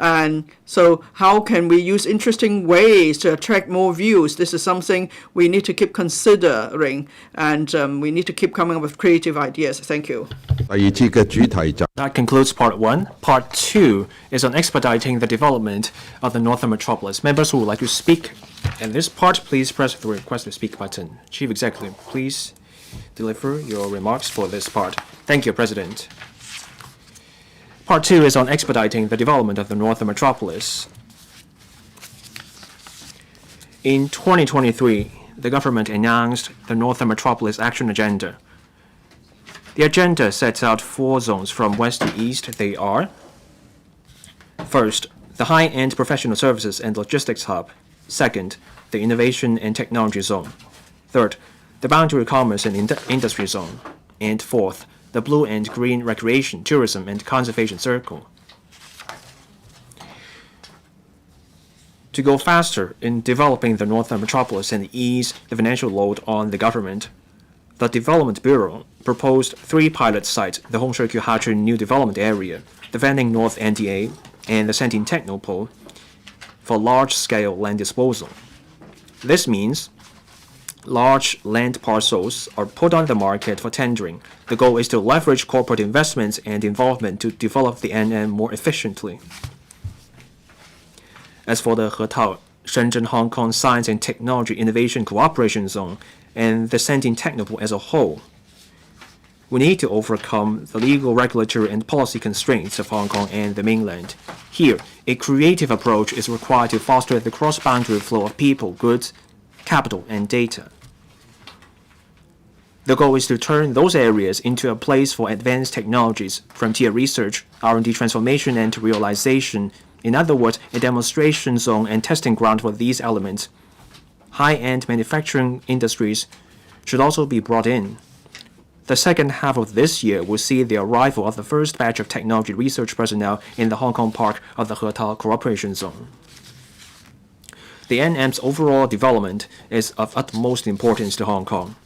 S2: And so how can we use interesting ways to attract more views? This is something we need to keep considering, and we need to keep coming up with creative ideas. Thank you.
S1: That concludes part 1. Part 2 is on expediting the development of the Northern Metropolis. Members who would like to speak in this part, please press the request to speak button. Chief Executive, please deliver your remarks for this part. Thank you, President. Part 2 is on expediting the development of the Northern Metropolis. In 2023, the government announced the Northern Metropolis Action Agenda. The agenda sets out 4 zones from west to east. They are: first, the high-end professional services and logistics hub; second, the innovation and technology zone; third, the boundary commerce and industry zone; and fourth, the blue and green recreation, tourism, and conservation circle. To go faster in developing the Northern Metropolis and ease the financial load on the government, the Development Bureau proposed 3 pilot sites: the Hongshui-Kyuhachun New Development Area, the Fanning North NDA, and the Santin Technopole, for large-scale land disposal. This means large land parcels are put on the market for tendering. The goal is to leverage corporate investments and involvement to develop the NM more efficiently. As for the Hetao Shenzhen-Hong Kong Science and Technology Innovation Cooperation Zone and the Santin Technopole as a whole, we need to overcome the legal, regulatory, and policy constraints of Hong Kong and the mainland. Here, a creative approach is required to foster the cross-boundary flow of people, goods, capital, and data. The goal is to turn those areas into a place for advanced technologies, frontier research, R&D transformation, and realization. In other words, a demonstration zone and testing ground for these elements. High-end manufacturing industries should also be brought in. The second half of this year will see the arrival of the first batch of technology research personnel in the Hong Kong part of the Hetao Cooperation Zone. The NM's overall development is of utmost importance to Hong Kong.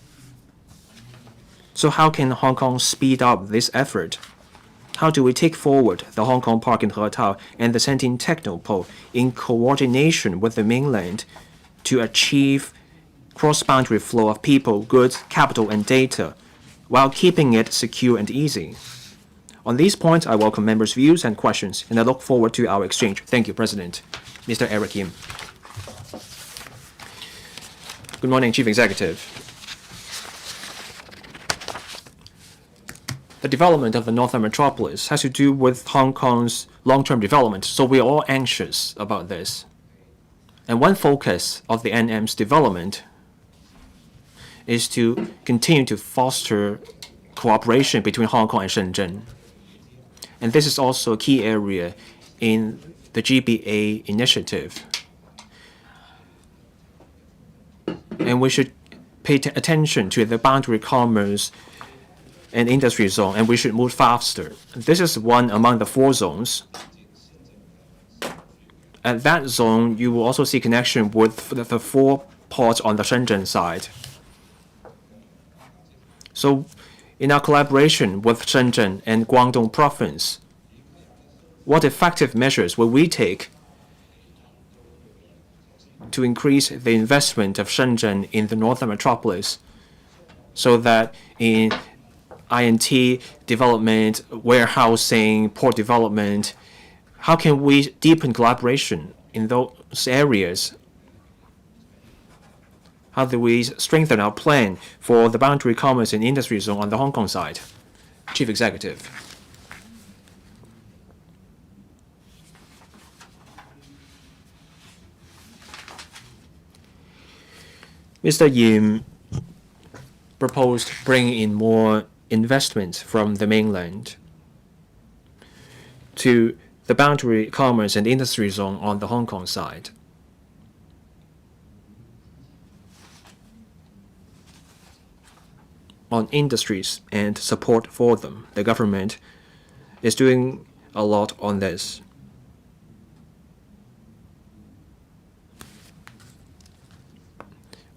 S1: So how can Hong Kong speed up this effort? how do we take forward the Hong Kong Park in Hetao and the Sentin Technopole in coordination with the mainland to achieve cross-boundary flow of people, goods, capital, and data, while keeping it secure and easy? On these points, I welcome members' views and questions, and I look forward to our exchange. Thank you, President. Mr. Eric Yim. Good morning, Chief Executive. The development of the Northern Metropolis has to do with Hong Kong's long-term development, so we're all anxious about this. And one focus of the NM's development is to continue to foster cooperation between Hong Kong and Shenzhen. And this is also a key area in the GBA initiative. And we should pay attention to the boundary commerce and industry zone, and we should move faster. This is one among the 4 zones. At that zone, you will also see connection with the 4 ports on the Shenzhen side. So, in our collaboration with Shenzhen and Guangdong province, what effective measures will we take to increase the investment of Shenzhen in the Northern Metropolis so that in INT development, warehousing, port development, how can we deepen collaboration in those areas? How do we strengthen our plan for the boundary commerce and industry zone on the Hong Kong side? Chief Executive. Mr. Yim proposed bringing in more investment from the mainland to the boundary commerce and industry zone on the Hong Kong side. On industries and support for them, the government is doing a lot on this.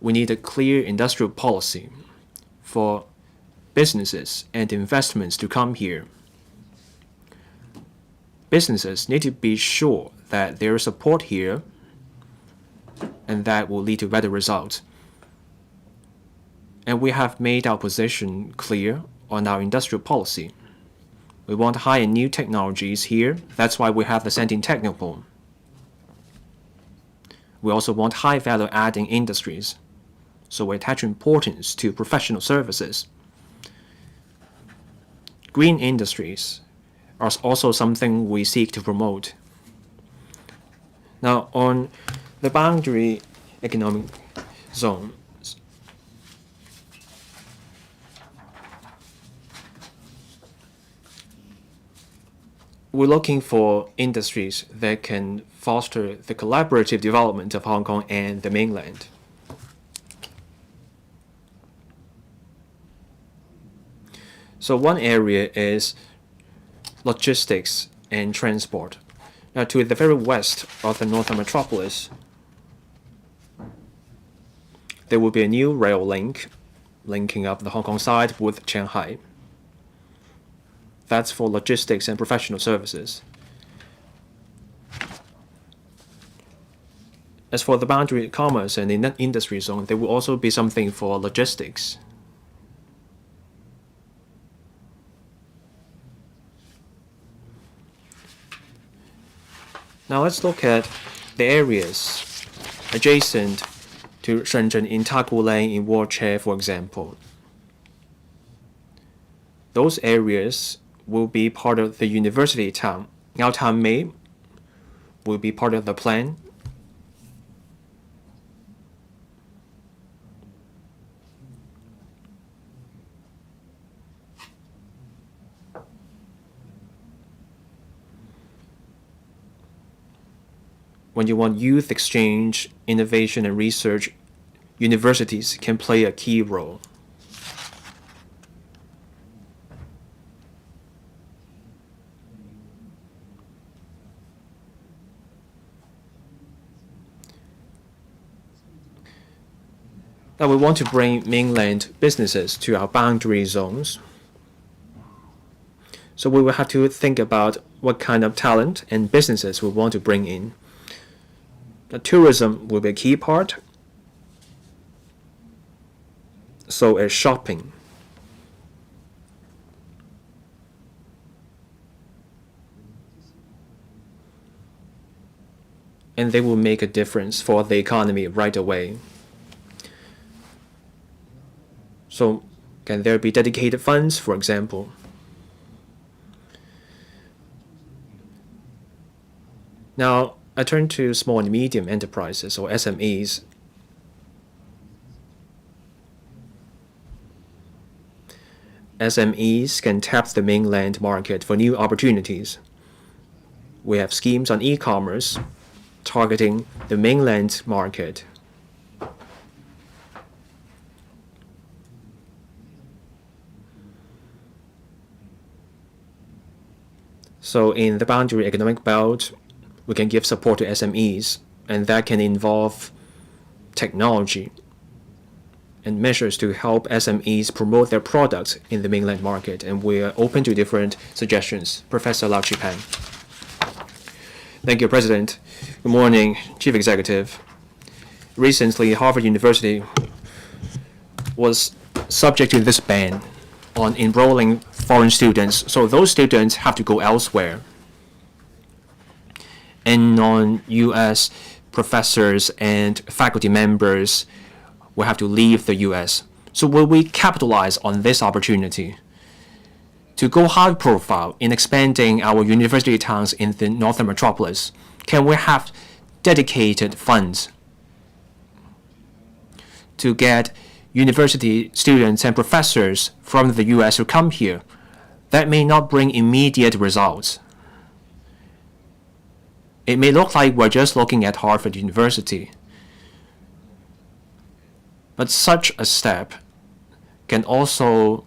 S1: We need a clear industrial policy for businesses and investments to come here. Businesses need to be sure that there is support here, and that will lead to better results. And we have made our position clear on our industrial policy. We want high and new technologies here. That's why we have the Sentin Technopole. We also want high value adding industries. So we attach importance to professional services. Green industries are also something we seek to promote. Now, on the boundary economic zone, we're looking for industries that can foster the collaborative development of Hong Kong and the mainland. So one area is logistics and transport. Now, to the very west of the Northern Metropolis, there will be a new rail link linking up the Hong Kong side with Shanghai. That's for logistics and professional services. As for the boundary commerce and the industry zone, there will also be something for logistics. Now let's look at the areas adjacent to Shenzhen in Taku Lane, in Wuche, for example. Those areas will be part of the university town. Ngao Tan Mei will be part of the plan. When you want youth exchange, innovation, and research, universities can play a key role. Now we want to bring mainland businesses to our boundary zones. So we will have to think about what kind of talent and businesses we want to bring in. The tourism will be a key part, so as shopping. And they will make a difference for the economy right away. So can there be dedicated funds, for example? Now, I turn to small and medium enterprises, or SMEs. SMEs can tap the mainland market for new opportunities. We have schemes on e-commerce targeting the mainland market. So in the boundary economic belt, we can give support to SMEs, and that can involve technology and measures to help SMEs promote their products in the mainland market. And we are open to different suggestions. Professor Lau Chi-Pan. Thank you, President. Good morning, Chief Executive. Recently, Harvard University was subject to this ban on enrolling foreign students, so those students have to go elsewhere. And non-U.S. professors and faculty members will have to leave the U.S. So will we capitalize on this opportunity to go high profile in expanding our university towns in the northern metropolis? Can we have dedicated funds to get university students and professors from the U.S. to come here? That may not bring immediate results. It may look like we're just looking at Harvard University. But such a step can also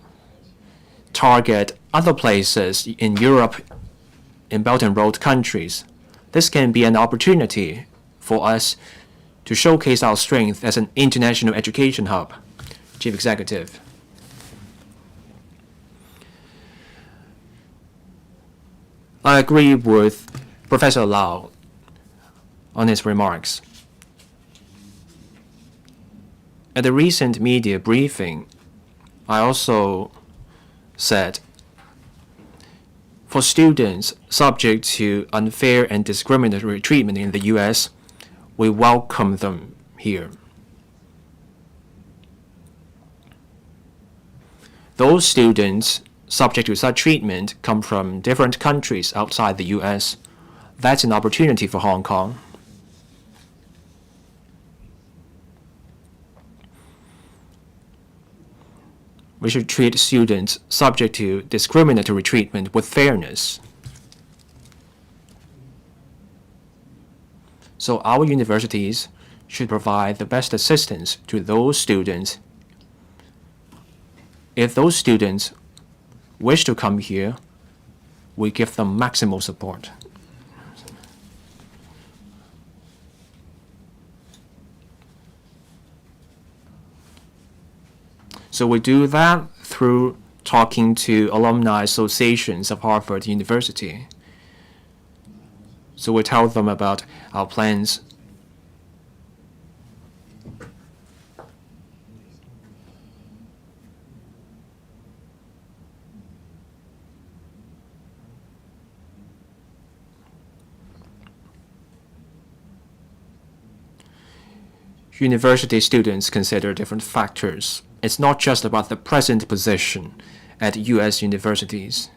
S1: target other places in Europe, in Belt and Road countries. This can be an opportunity for us to showcase our strength as an international education hub. Chief Executive. I agree with Professor Lau on his remarks. At the recent media briefing, I also said, for students subject to unfair and discriminatory treatment in the U.S., we welcome them here. Those students subject to such treatment come from different countries outside the U.S. That's an opportunity for Hong Kong. We should treat students subject to discriminatory treatment with fairness. So our universities should provide the best assistance to those students. If those students wish to come here, we give them maximal support. So we do that through talking to alumni associations of Harvard University. So we tell them about our plans. University students consider different factors. It's not just about the present position at U.S. universities.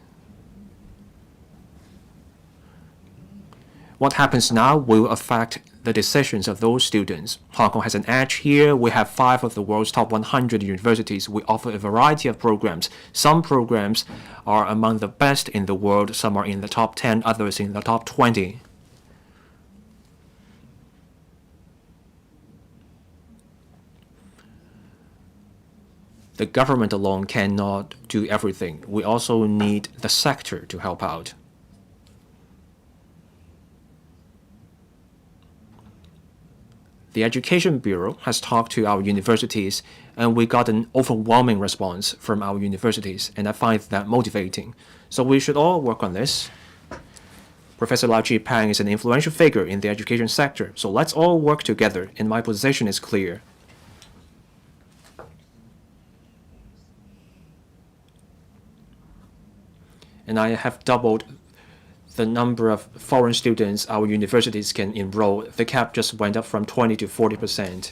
S1: What happens now will affect the decisions of those students. Hong Kong has an edge here. We have 5 of the world's top 100 universities. We offer a variety of programs. Some programs are among the best in the world. Some are in the top 10, others in the top 20. The government alone cannot do everything. We also need the sector to help out. The Education Bureau has talked to our universities, and we got an overwhelming response from our universities, and I find that motivating. So we should all work on this. Professor Lau Chi-Pang is an influential figure in the education sector, so let's all work together, and my position is clear. And I have doubled the number of foreign students our universities can enroll. The cap just went up from 20 to 40%.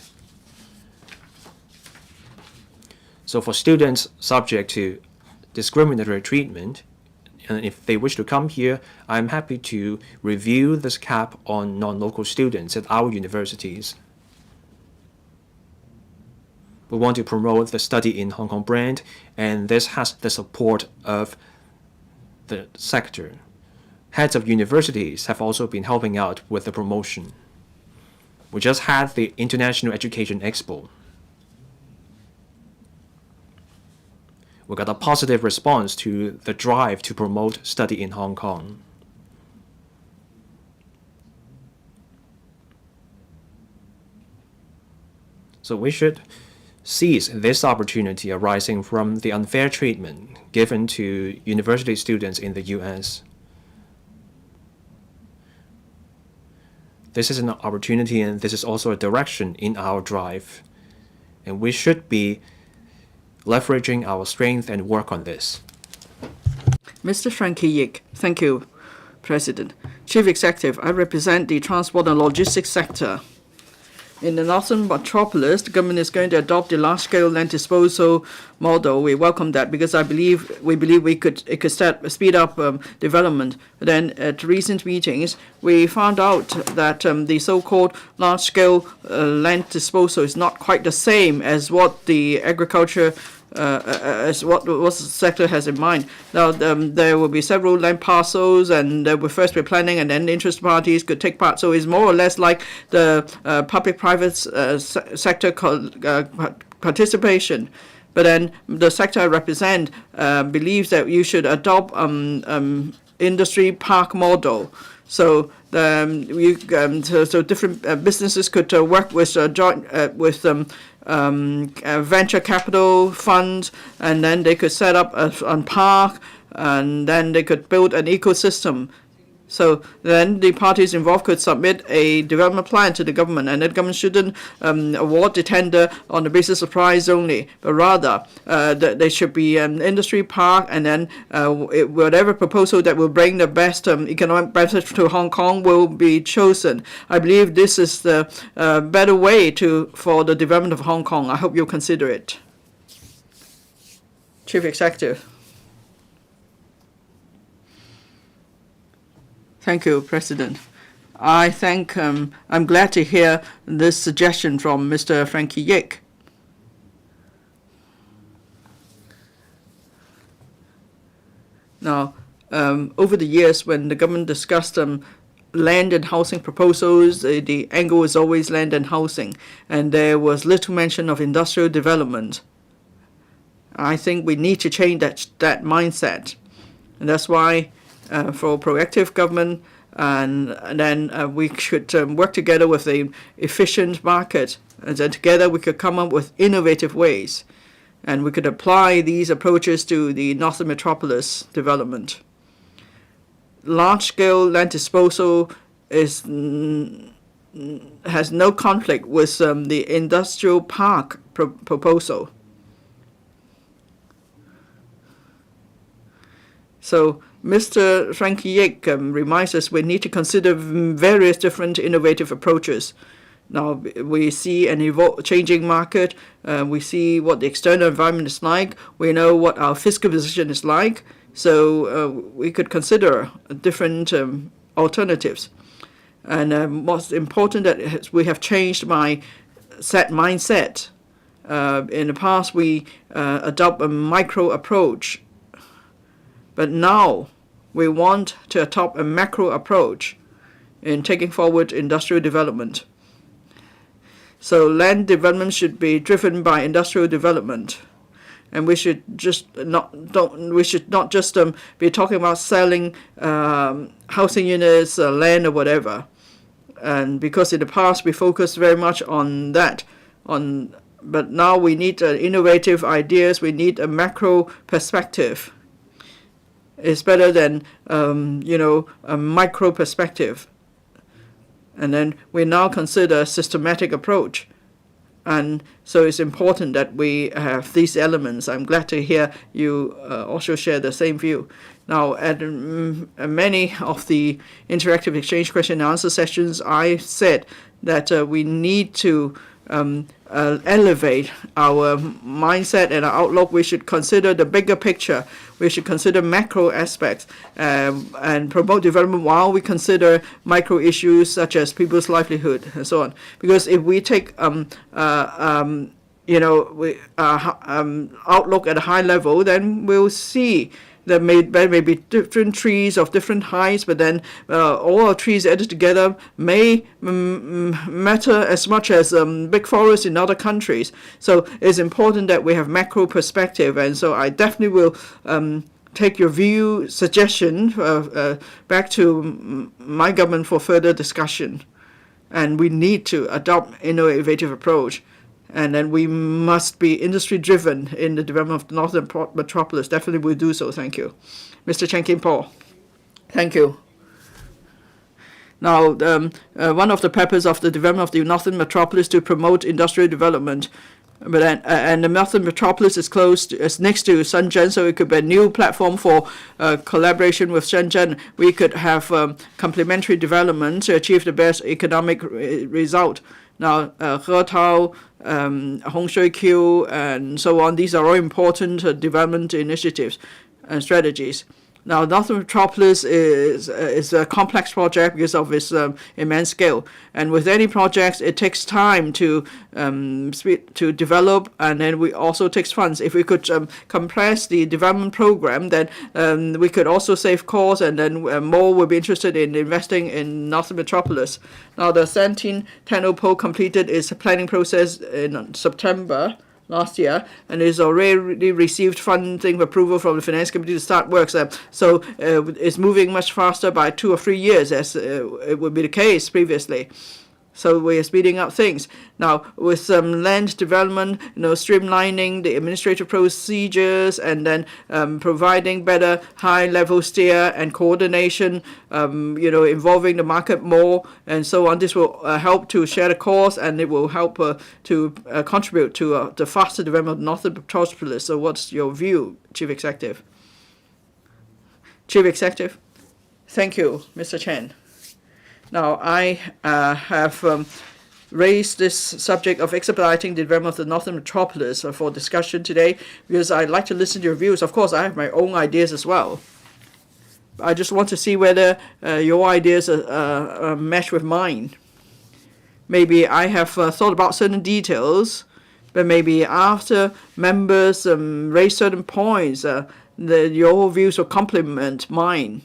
S1: So for students subject to discriminatory treatment, and if they wish to come here, I'm happy to review this cap on non-local students at our universities. We want to promote the study in Hong Kong brand, and this has the support of the sector. Heads of universities have also been helping out with the promotion. We just had the International Education Expo. We got a positive response to the drive to promote study in Hong Kong. So we should seize this opportunity arising from the unfair treatment given to university students in the US. This is an opportunity, and this is also a direction in our drive. And we should be leveraging our strength and work on this.
S2: Mr. Frankie Yik, thank you, President. Chief Executive, I represent the transport and logistics sector. In the Northern Metropolis, the government is going to adopt the large-scale land disposal model. We welcome that because we believe it could speed up development. But then at recent meetings, we found out that the so-called large-scale land disposal is not quite the same as what the agriculture as what the sector has in mind. Now, there will be several land parcels, and there will first be planning, and then interested parties could take part. So it's more or less like the public-private sector participation. But then the sector I represent believes that you should adopt industry park model. So so different businesses could work with venture capital funds, and then they could set up a park, and then they could build an ecosystem. So then the parties involved could submit a development plan to the government, and the government shouldn't award the tender on the basis of price only, but rather there should be an industry park, and then whatever proposal that will bring the best economic benefit to Hong Kong will be chosen. I believe this is the better way for the development of Hong Kong. I hope you'll consider it. Chief Executive. Thank you, President. I'm glad to hear this suggestion from Mr. Frankie Yik. Now, over the years, when the government discussed land and housing proposals, the angle was always land and housing, and there was little mention of industrial development. I think we need to change that mindset, and that's why for proactive government, and then we should work together with an efficient market, and then together we could come up with innovative ways, and we could apply these approaches to the Northern Metropolis development. Large-scale land disposal has no conflict with the industrial park proposal. So Mr. Frankie Yik reminds us we need to consider various different innovative approaches. Now, we see an changing market. We see what the external environment is like. We know what our fiscal position is like. So we could consider different alternatives. And most important that we have changed my mindset. In the past, we adopt a micro approach. But now we want to adopt a macro approach in taking forward industrial development. So land development should be driven by industrial development, and we should not just be talking about selling housing units, land, or whatever. And because in the past we focused very much on that, but now we need innovative ideas. We need a macro perspective. It's better than a micro perspective. And then we now consider a systematic approach. And so it's important that we have these elements. I'm glad to hear you also share the same view. Now, at many of the interactive exchange question and answer sessions, I said that we need to elevate our mindset and our outlook. We should consider the bigger picture. We should consider macro aspects and promote development while we consider micro issues such as people's livelihood and so on. Because if we take outlook at a high level, then we'll see there may be different trees of different heights, but then all our trees added together may matter as much as big forests in other countries. So it's important that we have macro perspective, and so I definitely will take your view suggestion back to my government for further discussion. And we need to adopt innovative approach. And then we must be industry-driven in the development of the Northern Metropolis. Definitely will do so. Thank you. Mr. Chen Kim-po. Thank you. Now, one of the purposes of the development of the Northern Metropolis to promote industrial development. But then, and the Northern Metropolis is next to Shenzhen, so it could be a new platform for collaboration with Shenzhen. We could have complementary development to achieve the best economic result. Now, Hetao, Hongshui-Q, and so on, these are all important development initiatives and strategies. Now, Northern Metropolis is a complex project because of its immense scale. And with any projects, it takes time to develop, and then we also takes funds. If we could compress the development program, then we could also save costs, and then more will be interested in investing in Northern Metropolis. Now, the Santin Tennopo completed its planning process in September last year, and it's already received funding approval from the Finance Committee to start works. So it's moving much faster by 2 or 3 years, as it would be the case previously. So we are speeding up things. Now, with some land development, streamlining the administrative procedures, and then providing better high-level steer and coordination, involving the market more, and so on. This will help to share the cost, and it will help to contribute to the faster development of Northern Metropolis. So what's your view, Chief Executive? Chief Executive? Thank you, Mr. Chen. Now, I have raised this subject of expediting the development of the Northern Metropolis for discussion today because I'd like to listen to your views. Of course, I have my own ideas as well. I just want to see whether your ideas match with mine. Maybe I have thought about certain details, but maybe after members raise certain points, your views will complement mine.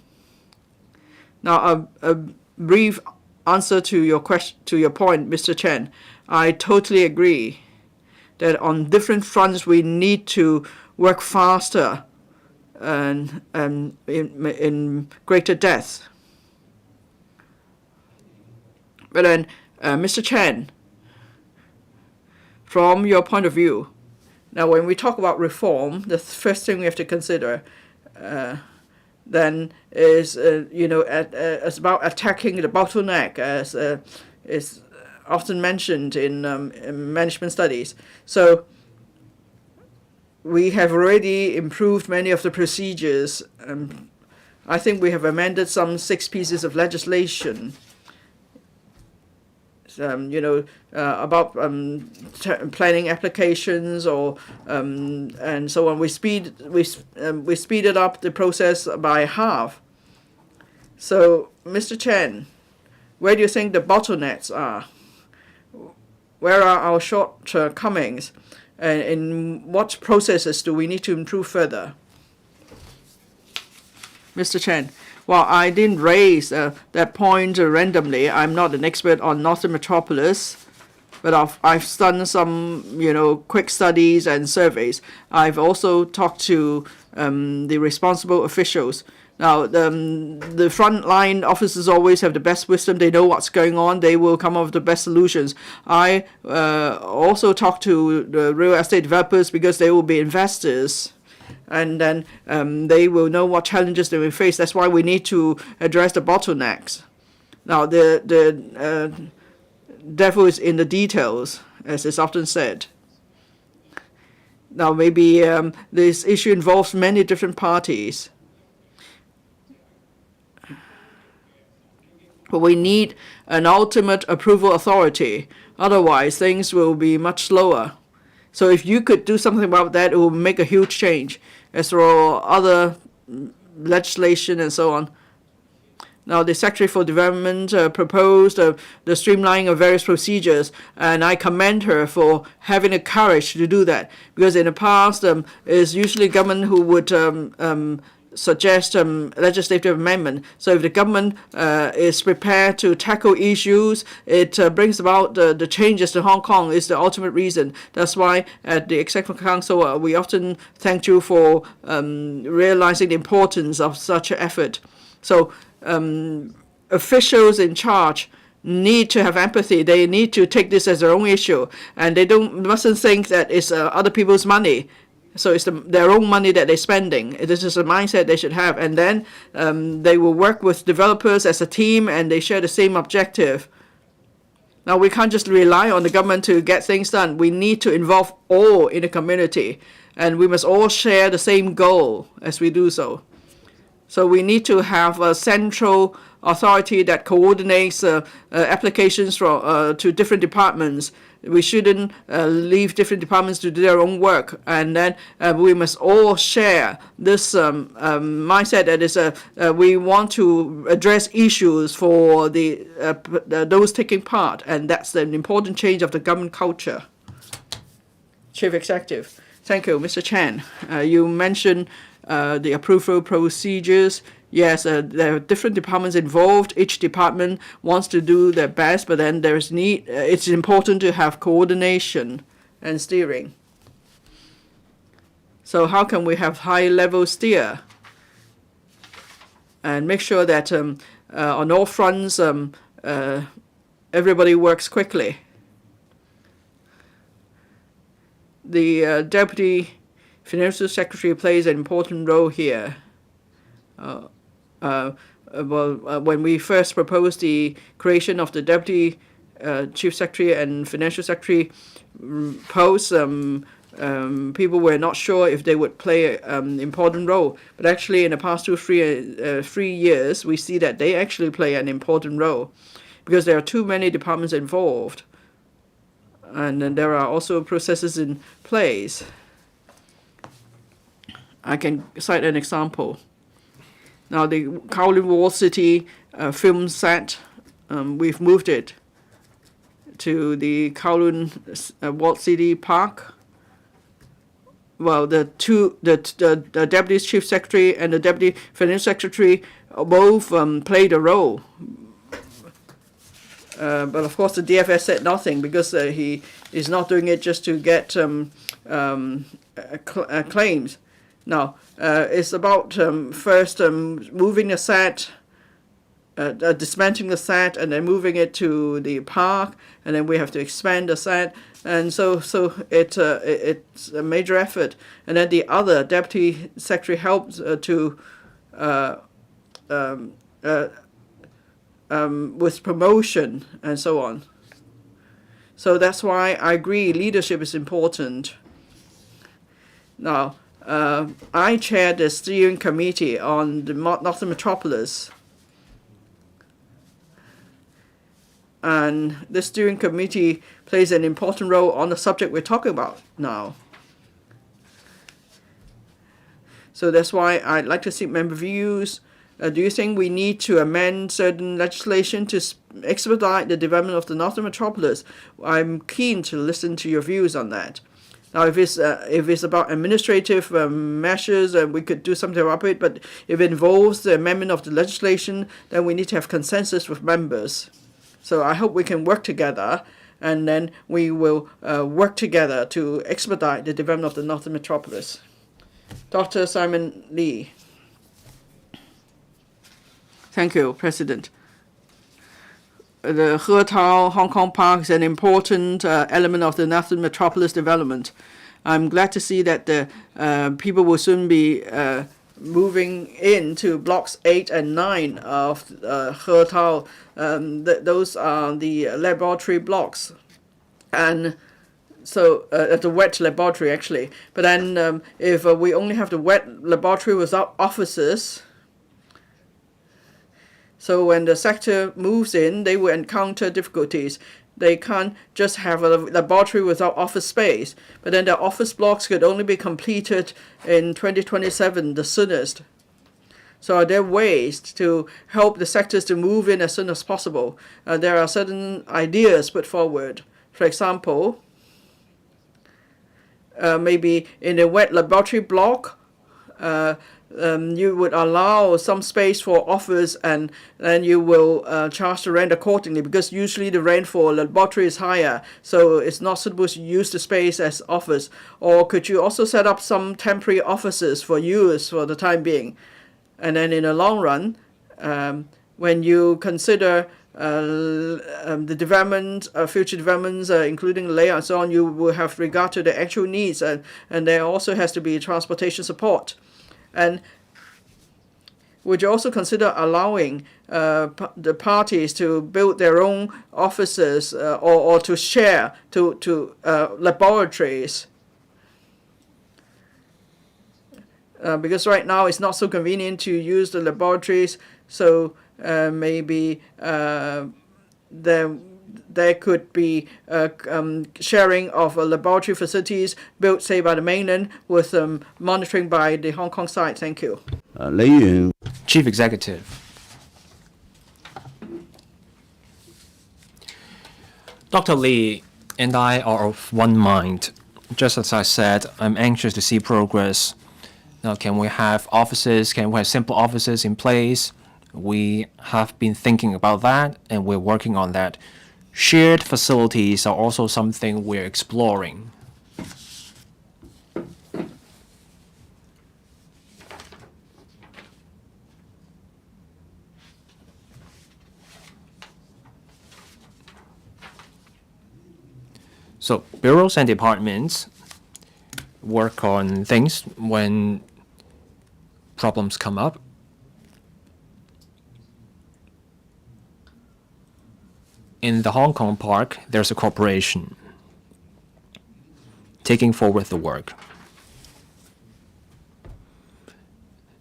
S2: Now, a brief answer to your question, to your point, Mr. Chen. I totally agree that on different fronts we need to work faster and in greater depth. But then, Mr. Chen, from your point of view, now when we talk about reform, the first thing we have to consider then is it's about attacking the bottleneck, as is often mentioned in management studies. So we have already improved many of the procedures. I think we have amended some 6 pieces of legislation. About planning applications or and so on. We speeded up the process by half. So, Mr. Chen, where do you think the bottlenecks are? Where are our shortcomings? And in what processes do we need to improve further? Mr. Chen. Well, I didn't raise that point randomly. I'm not an expert on Northern Metropolis, but I've done some, quick studies and surveys. I've also talked to the responsible officials. Now, the frontline officers always have the best wisdom. They know what's going on. They will come up with the best solutions. I also talk to the real estate developers because they will be investors. And then they will know what challenges they will face. That's why we need to address the bottlenecks. Now, the devil is in the details, as is often said. Now, maybe this issue involves many different parties. But we need an ultimate approval authority. Otherwise, things will be much slower. So if you could do something about that, it will make a huge change. As for other legislation and so on. Now, the Secretary for Development proposed the streamlining of various procedures, and I commend her for having the courage to do that. Because in the past, it's usually government who would suggest legislative amendment. So if the government is prepared to tackle issues, it brings about the changes to Hong Kong is the ultimate reason. That's why at the Executive Council, we often thank you for realizing the importance of such an effort. So officials in charge need to have empathy. They need to take this as their own issue, and they mustn't think that it's other people's money. So it's their own money that they're spending. This is a mindset they should have. And then they will work with developers as a team, and they share the same objective. Now, we can't just rely on the government to get things done. We need to involve all in the community, and we must all share the same goal as we do so. So we need to have a central authority that coordinates applications to different departments. We shouldn't leave different departments to do their own work. And then we must all share this mindset that is we want to address issues for those taking part. And that's an important change of the government culture. Chief Executive. Thank you, Mr. Chan. You mentioned the approval procedures. Yes, there are different departments involved. Each department wants to do their best, but then there's need. It's important to have coordination and steering. So how can we have high-level steer and make sure that on all fronts everybody works quickly? The Deputy Financial Secretary plays an important role here. When we first proposed the creation of the Deputy Chief Secretary and Financial Secretary posts, people were not sure if they would play an important role. But actually, in the past 3 years, we see that they actually play an important role because there are too many departments involved. And then there are also processes in place. I can cite an example. Now, the Kowloon Wall City film set, we've moved it to the Kowloon Wall City Park. Well, the Deputy Chief Secretary and the Deputy Financial Secretary both played a role. But of course, the DFS said nothing because he is not doing it just to get claims. Now, it's about first moving the set, dismantling the set, and then moving it to the park, and then we have to expand the set, and so it's a major effort. And then the other Deputy Secretary helps with promotion and so on. So that's why I agree leadership is important. Now, I chair the steering committee on the Northern Metropolis. And the steering committee plays an important role on the subject we're talking about now. So that's why I'd like to seek member views. Do you think we need to amend certain legislation to expedite the development of the Northern Metropolis? I'm keen to listen to your views on that. Now, if it's about administrative measures, we could do something about it. But if it involves the amendment of the legislation, then we need to have consensus with members. So I hope we can work together, and then we will work together to expedite the development of the Northern Metropolis. Dr. Simon Lee. Thank you, President. The He Hong Kong Park is an important element of the Northern Metropolis development. I'm glad to see that the people will soon be moving into blocks 8 and 9 of He those are the laboratory blocks, and so the wet laboratory actually. But then if we only have the wet laboratory without offices, so when the sector moves in, they will encounter difficulties. They can't just have a laboratory without office space, but then the office blocks could only be completed in 2027, the soonest. So are there ways to help the sectors to move in as soon as possible? There are certain ideas put forward. For example, maybe in a wet laboratory block, you would allow some space for office, and then you will charge the rent accordingly, because usually the rent for laboratory is higher, so it's not suitable to use the space as office. Or could you also set up some temporary offices for use for the time being? And then in the long run, when you consider the development, future developments, including layout and so on, you will have regard to the actual needs, and there also has to be transportation support. And would you also consider allowing the parties to build their own offices or to share to laboratories? Because right now it's not so convenient to use the laboratories, so maybe there could be sharing of laboratory facilities built, say, by the mainland with monitoring by the Hong Kong side. Thank you.
S1: Chief Executive. Dr. Lee and I are of one mind. Just as I said, I'm anxious to see progress. Now, can we have offices? Can we have simple offices in place? We have been thinking about that, and we're working on that. Shared facilities are also something we're exploring. So bureaus and departments work on things when problems come up. In the Hong Kong Park, there's a corporation taking forward the work.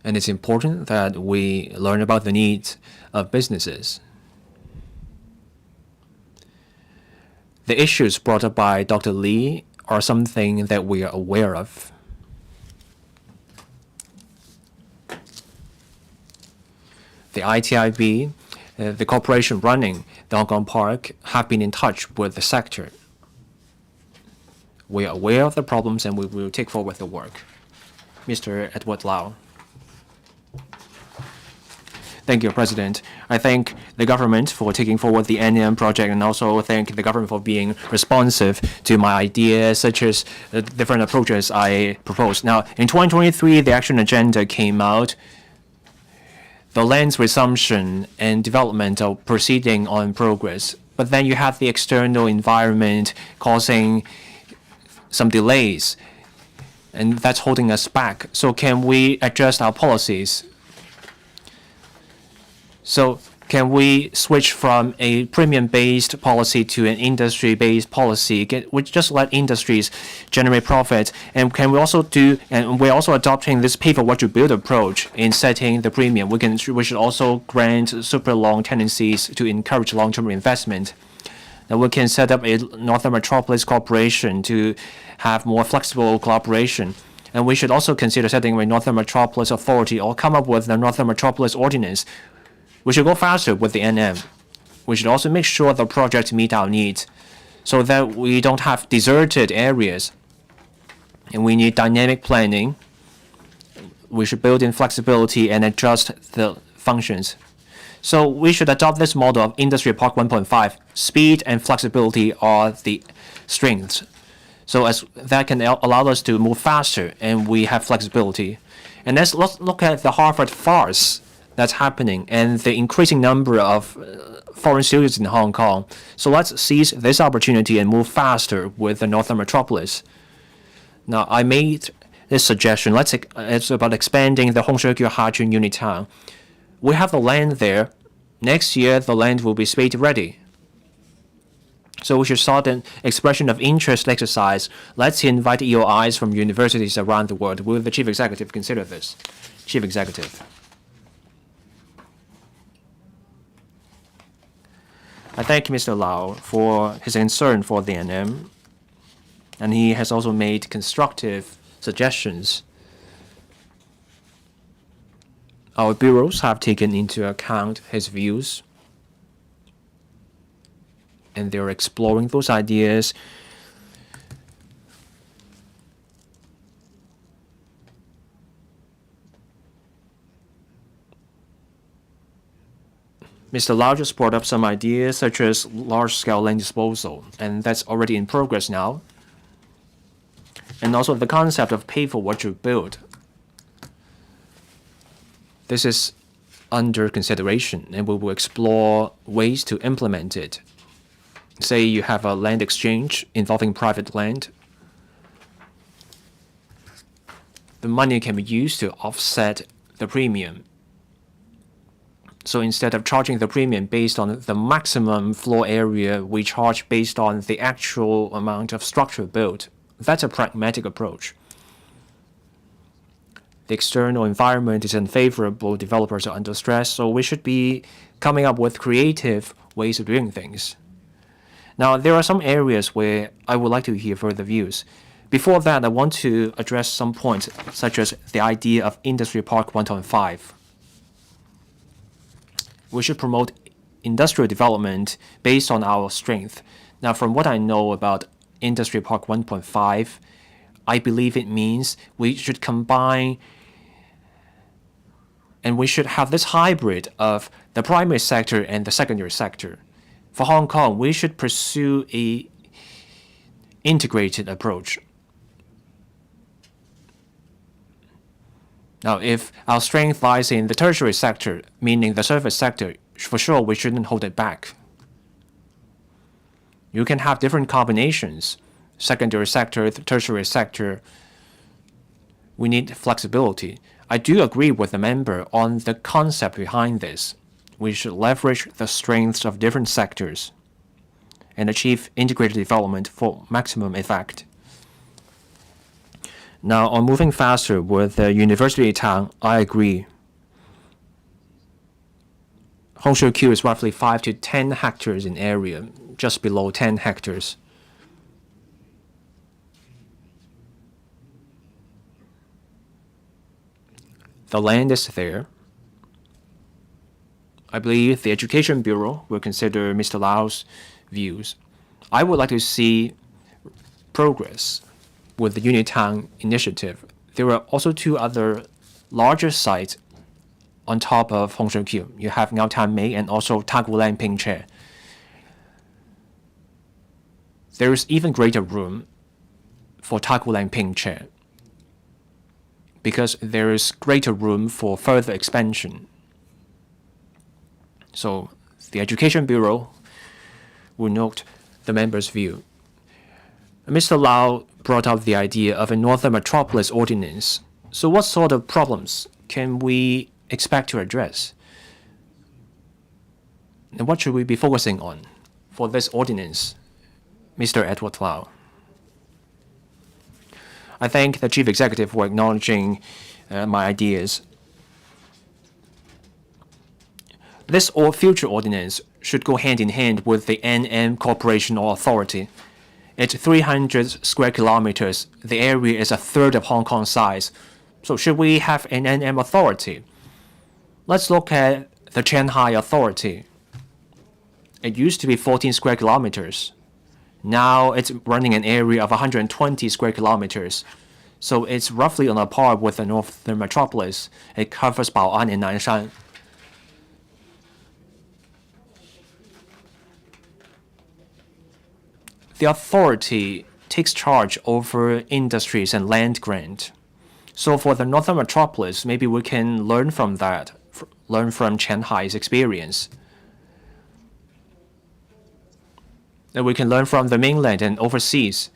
S1: And it's important that we learn about the needs of businesses. The issues brought up by Dr. Lee are something that we are aware of. The ITIB, the corporation running the Hong Kong Park, have been in touch with the sector. We are aware of the problems, and we will take forward the work. Mr. Edward Lau. Thank you, President. I thank the government for taking forward the NM project, and also thank the government for being responsive to my ideas, such as the different approaches I proposed. Now, in 2023, the action agenda came out. The land's resumption and development are proceeding on progress. But then you have the external environment causing some delays, and that's holding us back. So can we adjust our policies? So can we switch from a premium-based policy to an industry-based policy? We just let industries generate profit, and can we also do? And we're also adopting this pay-for-what-you-build approach in setting the premium. We should also grant super long tenancies to encourage long-term investment. Now we can set up a Northern Metropolis Corporation to have more flexible cooperation. And we should also consider setting a Northern Metropolis Authority or come up with the Northern Metropolis Ordinance. We should go faster with the NM. We should also make sure the projects meet our needs so that we don't have deserted areas. And we need dynamic planning. We should build in flexibility and adjust the functions. So we should adopt this model of Industry Park 1.5. Speed and flexibility are the strengths. So as that can allow us to move faster, and we have flexibility. And let's look at the Harvard farce that's happening and the increasing number of foreign students in Hong Kong. So let's seize this opportunity and move faster with the Northern Metropolis. Now, I made this suggestion. It's about expanding the Hongshouqiu Hajun Unit Town. We have the land there. Next year, the land will be spade ready. So we should start an expression of interest exercise. Let's invite EOIs from universities around the world. Will the Chief Executive consider this? Chief Executive. I thank Mr. Lau for his concern for the NM, and he has also made constructive suggestions. Our bureaus have taken into account his views, and they're exploring those ideas. Mr. Lau just brought up some ideas such as large-scale land disposal, and that's already in progress now. And also the concept of pay for what you build. This is under consideration, and we will explore ways to implement it. Say you have a land exchange involving private land. The money can be used to offset the premium. So instead of charging the premium based on the maximum floor area, we charge based on the actual amount of structure built. That's a pragmatic approach. The external environment is unfavorable, developers are under stress, so we should be coming up with creative ways of doing things. Now, there are some areas where I would like to hear further views. Before that, I want to address some points, such as the idea of Industry Park 1.5. We should promote industrial development based on our strength. Now, from what I know about Industry Park 1.5, I believe it means we should combine and we should have this hybrid of the primary sector and the secondary sector. For Hong Kong, we should pursue a integrated approach. Now, if our strength lies in the tertiary sector, meaning the service sector, for sure we shouldn't hold it back. You can have different combinations, secondary sector, tertiary sector. We need flexibility. I do agree with the member on the concept behind this. We should leverage the strengths of different sectors and achieve integrated development for maximum effect. Now, on moving faster with the university town, I agree. Hongshouqiu is roughly 5 to 10 hectares in area, just below 10 hectares. The land is there. I believe the Education Bureau will consider Mr. Lau's views. I would like to see progress with the Unitown initiative. There are also two other larger sites on top of Hongshouqiu. You have Ngao Tan Mei and also Tagulang Pingche. There is even greater room for Tagulang Pingche because there is greater room for further expansion. So the Education Bureau will note the members' view. Mr. Lau brought up the idea of a Northern Metropolis Ordinance. So what sort of problems can we expect to address? And what should we be focusing on for this ordinance, Mr. Edward Lau? I thank the Chief Executive for acknowledging my ideas. This future ordinance should go hand in hand with the NM Corporation or Authority. It's 300 square kilometers. The area is a third of Hong Kong size. So should we have an NM authority? Let's look at the Shanghai Authority. It used to be 14 square kilometers. Now it's running an area of 120 square kilometers. So it's roughly on a par with the Northern Metropolis. It covers Bao'an and Nanshan. The authority takes charge over industries and land grant. So for the Northern Metropolis, maybe we can learn from that, learn from Shanghai's experience. And we can learn from the mainland and overseas.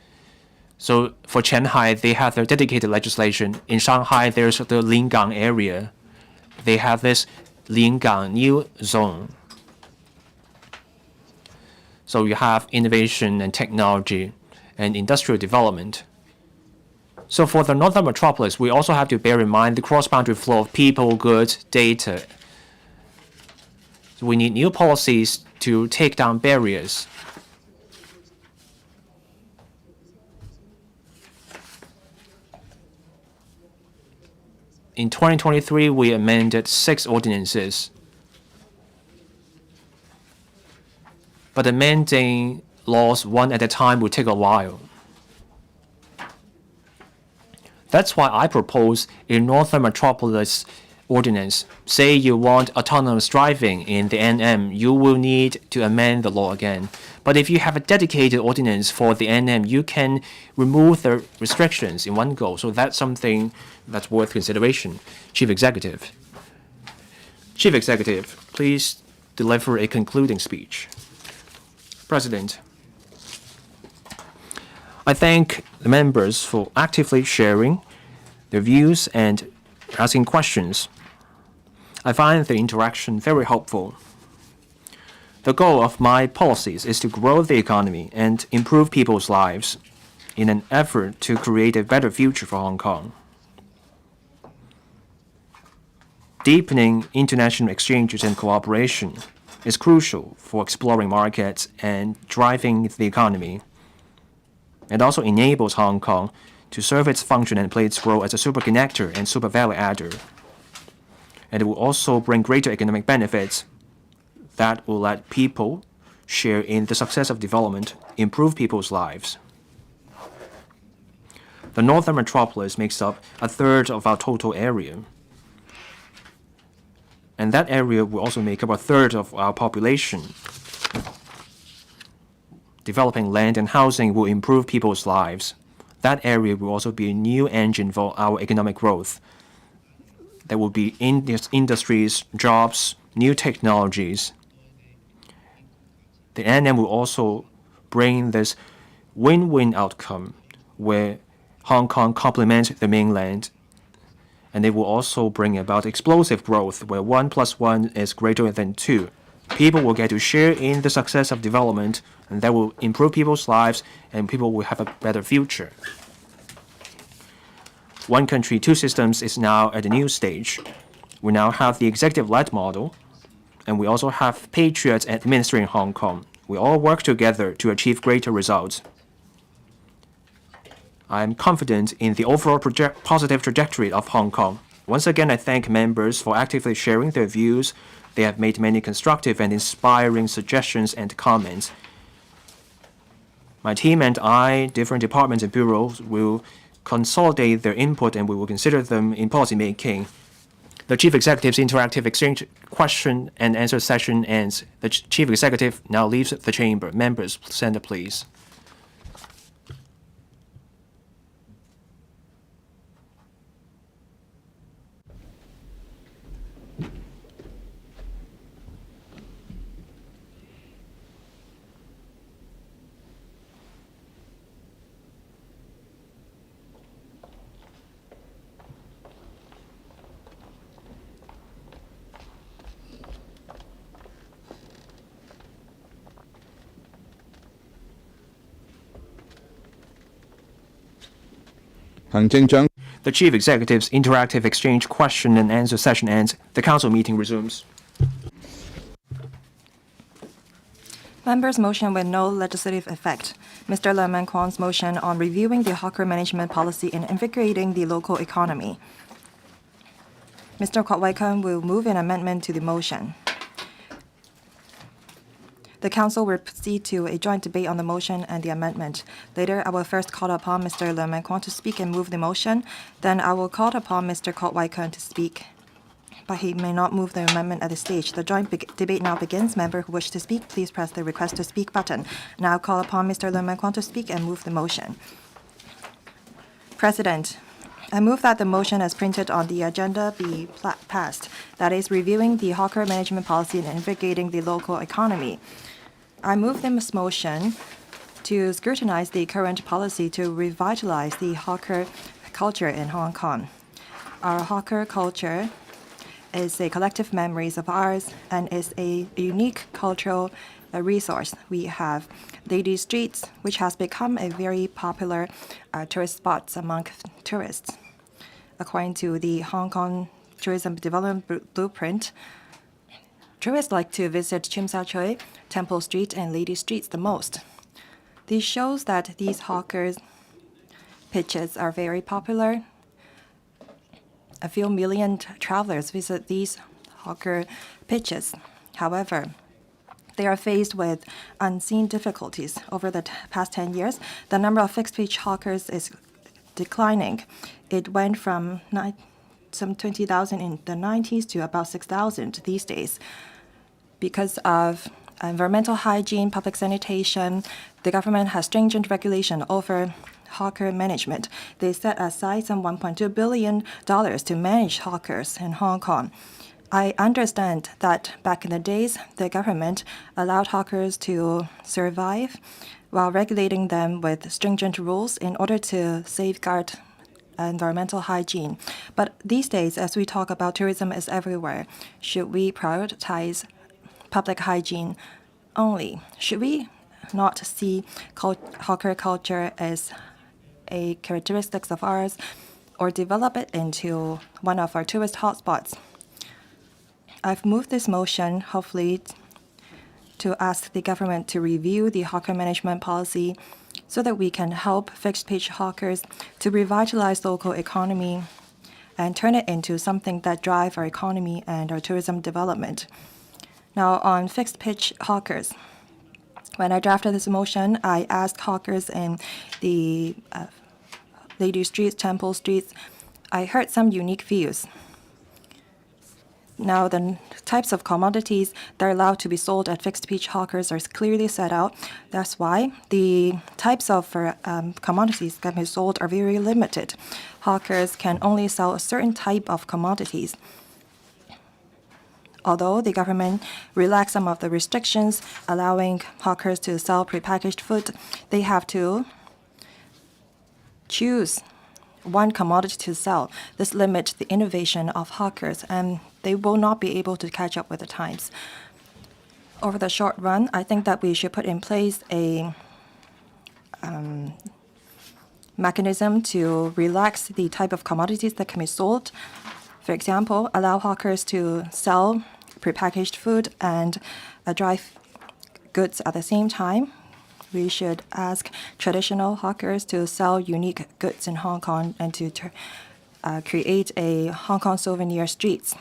S1: So for Shanghai, they have their dedicated legislation. In Shanghai, there's the Lingang area. They have this Lingang new zone. So you have innovation and technology and industrial development. So for the northern metropolis, we also have to bear in mind the cross-boundary flow of people, goods, data. So we need new policies to take down barriers. In 2023, we amended 6 ordinances. But amending laws one at a time will take a while. That's why I propose a Northern Metropolis ordinance. Say you want autonomous driving in the NM, you will need to amend the law again. But if you have a dedicated ordinance for the NM, you can remove the restrictions in one go. So that's something that's worth consideration. Chief Executive. Chief Executive, please deliver a concluding speech. President, I thank the members for actively sharing their views and asking questions. I find the interaction very helpful. The goal of my policies is to grow the economy and improve people's lives in an effort to create a better future for Hong Kong. Deepening international exchanges and cooperation is crucial for exploring markets and driving the economy. It also enables Hong Kong to serve its function and play its role as a super connector and super value adder. And it will also bring greater economic benefits that will let people share in the success of development, improve people's lives. The northern metropolis makes up a third of our total area. And that area will also make up a third of our population. Developing land and housing will improve people's lives. That area will also be a new engine for our economic growth. There will be industries, jobs, new technologies. The NM will also bring this win-win outcome where Hong Kong complements the mainland, and it will also bring about explosive growth where 1 + 1 is greater than 2. People will get to share in the success of development, and that will improve people's lives, and people will have a better future. One country, two systems is now at a new stage. We now have the executive-led model, and we also have patriots administering Hong Kong. We all work together to achieve greater results. I am confident in the overall positive trajectory of Hong Kong. Once again, I thank members for actively sharing their views. They have made many constructive and inspiring suggestions and comments. My team and I, different departments and bureaus, will consolidate their input and we will consider them in policy making. The Chief Executive's interactive exchange question and answer session ends. The Chief Executive now leaves the chamber. Members, center please. The Chief Executive's interactive exchange question and answer session ends. The Council meeting resumes.
S3: Members' motion with no legislative effect. Mr. Lerman Kwong's motion on reviewing the hawker management policy and invigorating the local economy. Mr. Kwok Wai-keun will move an amendment to the motion. The Council will proceed to a joint debate on the motion and the amendment. Later, I will first call upon Mr. Lerman Kwong to speak and move the motion. Then I will call upon Mr. Kwok Wai-keun to speak, but he may not move the amendment at this stage. The joint debate now begins. Member who wish to speak, please press the request to speak button. Now call upon Mr. Lerman Kwong to speak and move the motion. President, I move that the motion as printed on the agenda be passed. That is, reviewing the hawker management policy and navigating the local economy. I move this motion to scrutinize the current policy to revitalize the hawker culture in Hong Kong. Our hawker culture is a collective memories of ours and is a unique cultural resource. We have Lady Streets, which has become a very popular tourist spot among tourists. According to the Hong Kong Tourism Development Blueprint, tourists like to visit Tsim Sha Tsui, Temple Street, and Lady Streets the most. This shows that these hawkers' pitches are very popular. A few million travelers visit these hawker pitches. However, they are faced with unseen difficulties. Over the past 10 years, the number of fixed pitch hawkers is declining. It went from some 20,000 in the 90s to about 6,000 these days. Because of environmental hygiene, public sanitation, the government has stringent regulation over hawker management. They set aside some $1.2 billion to manage hawkers in Hong Kong. I understand that back in the days, the government allowed hawkers to survive while regulating them with stringent rules in order to safeguard environmental hygiene. But these days, as we talk about tourism is everywhere, should we prioritize public hygiene only? Should we not see hawker culture as a characteristic of ours or develop it into one of our tourist hotspots? I've moved this motion, hopefully, to ask the government to review the hawker management policy so that we can help fixed pitch hawkers to revitalize local economy and turn it into something that drives our economy and our tourism development. Now, on fixed pitch hawkers, when I drafted this motion, I asked hawkers in the Lady Streets, Temple Streets. I heard some unique views. Now, the types of commodities that are allowed to be sold at fixed pitch hawkers are clearly set out. That's why the types of commodities that can be sold are very limited. Hawkers can only sell a certain type of commodities. Although the government relaxed some of the restrictions allowing hawkers to sell prepackaged food, they have to choose one commodity to sell. This limits the innovation of hawkers, and they will not be able to catch up with the times. Over the short run, I think that we should put in place a mechanism to relax the type of commodities that can be sold. For example, allow hawkers to sell prepackaged food and dry goods at the same time. We should ask traditional hawkers to sell unique goods in Hong Kong and to create a Hong Kong souvenir streets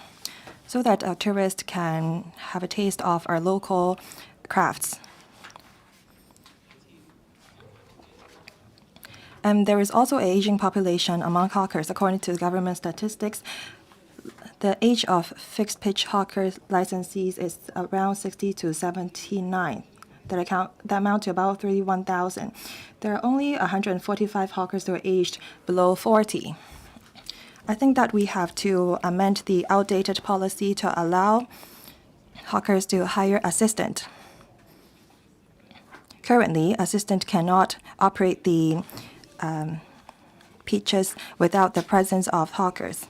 S3: so that tourists can have a taste of our local crafts. And there is also an aging population among hawkers. According to the government statistics, the age of fixed pitch hawker licensees is around 60 to 79. That amount to about 31,000. There are only 145 hawkers who are aged below 40. I think that we have to amend the outdated policy to allow hawkers to hire assistant. Currently, assistant cannot operate the pitches without the presence of hawkers.